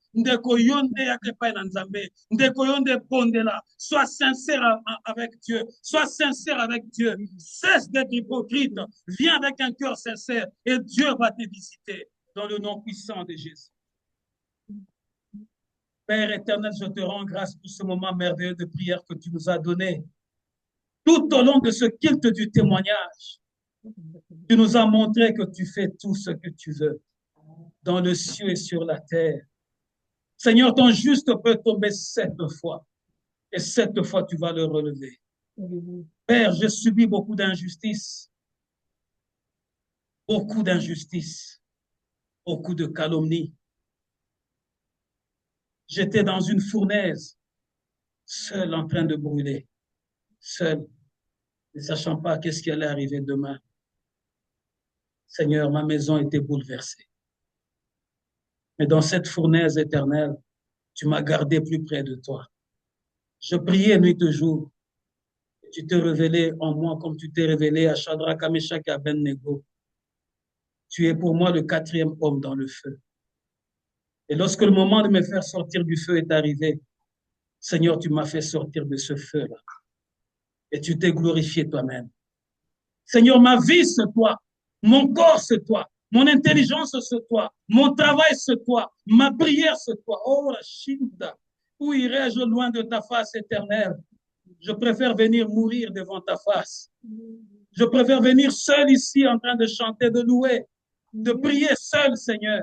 Sois sincère avec Dieu. Sois sincère avec Dieu. Cesse d'être hypocrite. Viens avec un cœur sincère et Dieu va te visiter dans le nom puissant de Jésus. Père éternel, je te rends grâce pour ce moment merveilleux de prière que tu nous as donné. Tout au long de ce culte du témoignage, tu nous as montré que tu fais tout ce que tu veux dans le ciel et sur la terre. Seigneur, ton juste peut tomber 7 fois et 7 fois tu vas le relever. Père, j'ai subi beaucoup d'injustices, beaucoup de calomnies. J'étais dans une fournaise, seul en train de brûler, seul, ne sachant pas qu'est-ce qui allait arriver demain. Seigneur, ma maison était bouleversée. Mais dans cette fournaise éternelle, tu m'as gardé plus près de toi. Je priais nuit et jour. Tu t'es révélé en moi comme tu t'es révélé à Shadrach, Meshach et Abednego. Tu es pour moi le 4e homme dans le feu. Et lorsque le moment de me faire sortir du feu est arrivé, Seigneur, tu m'as fait sortir de ce feu-là. Et tu t'es glorifié toi-même. Seigneur, ma vie, c'est toi. Mon corps, c'est toi. Mon intelligence, c'est toi. Mon travail, c'est toi. Ma prière, c'est toi. Oh, Rachida, où irais-je loin de ta face éternelle? Je préfère venir mourir devant ta face. Je préfère venir seul ici en train de chanter, de louer, de prier seul, Seigneur.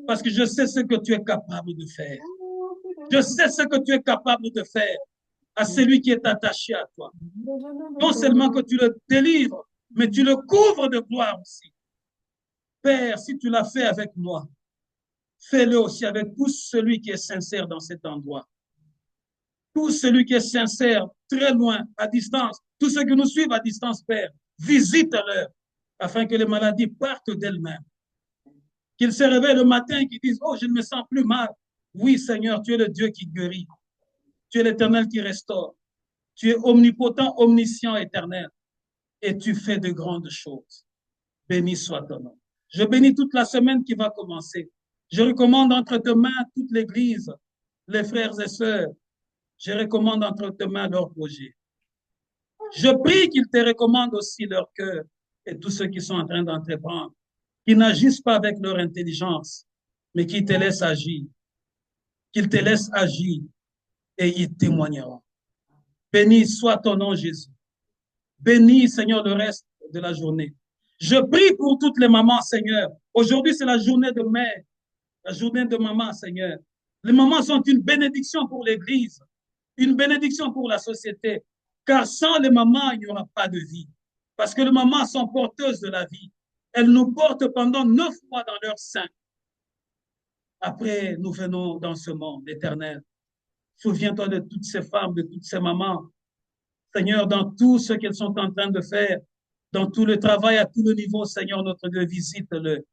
Parce que je sais ce que tu es capable de faire. Je sais ce que tu es capable de faire à celui qui est attaché à toi. Non seulement que tu le délivres, mais tu le couvres de gloire aussi. Père, si tu l'as fait avec moi, fais-le aussi avec tout celui qui est sincère dans cet endroit. Tout celui qui est sincère, très loin, à distance, tous ceux qui nous suivent à distance, Père, visite-leur afin que les maladies partent d'elles-mêmes. Qu'ils se réveillent le matin et qu'ils disent, oh, je ne me sens plus mal. Oui, Seigneur, tu es le Dieu qui guérit. Tu es l'Éternel qui restaure. Tu es omnipotent, omniscient, éternel. Et tu fais de grandes choses. Béni soit ton nom. Je bénis toute la semaine qui va commencer. Je recommande entre tes mains toute l'Église, les frères et sœurs. Je recommande entre tes mains leurs projets. Je prie qu'ils te recommandent aussi leur cœur et tous ceux qui sont en train d'entreprendre, qui n'agissent pas avec leur intelligence, mais qui te laissent agir. Qu'ils te laissent agir et ils témoigneront. Béni soit ton nom, Jésus. Bénis, Seigneur, le reste de la journée. Je prie pour toutes les mamans, Seigneur. Aujourd'hui, c'est la journée de mère, la journée de maman, Seigneur. Les mamans sont une bénédiction pour l'Église, une bénédiction pour la société. Car sans les mamans, il n'y aura pas de vie. Parce que les mamans sont porteuses de la vie. Elles nous portent pendant 9 mois dans leur sein. Après, nous venons dans ce monde éternel. Souviens-toi de toutes ces femmes, de toutes ces mamans. Seigneur, dans tout ce qu'elles sont en train de faire, dans tout le travail, à tout le niveau, Seigneur, notre Dieu, visite-le.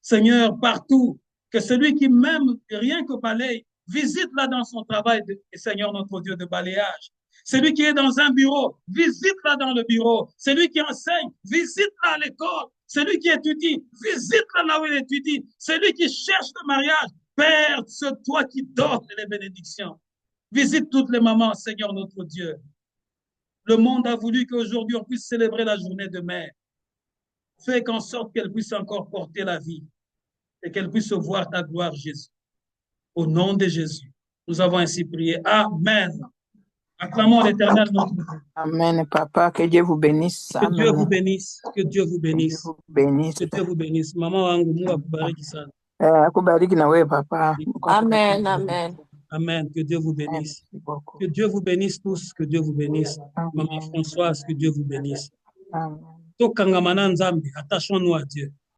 Seigneur, partout, que celui qui m'aime rien que balaye, visite-la dans son travail, Seigneur, notre Dieu, de balayage. Celui qui est dans un bureau, visite-la dans le bureau. Celui qui enseigne, visite-la à l'école. Celui qui étudie, visite-la là où il étudie. Celui qui cherche le mariage, Père, c'est toi qui donnes les bénédictions. Visite toutes les mamans, Seigneur, notre Dieu. Le monde a voulu qu'aujourd'hui on puisse célébrer la journée de mère. Fais qu'en sorte qu'elle puisse encore porter la vie et qu'elle puisse voir ta gloire, Jésus. Au nom de Jésus, nous avons ainsi prié. Amen. Acclamons l'Éternel notre Dieu. Amen, papa. Que Dieu vous bénisse. Que Dieu vous bénisse. Que Dieu vous bénisse. Que Dieu vous bénisse. Maman wangu, Mungu akubariki sana. Akubariki na wewe, papa. Amen, amen. Amen. Que Dieu vous bénisse. Que Dieu vous bénisse tous. Que Dieu vous bénisse. Maman Françoise, que Dieu vous bénisse. Amen. Tokangamana Nzambe, attachons-nous à Dieu.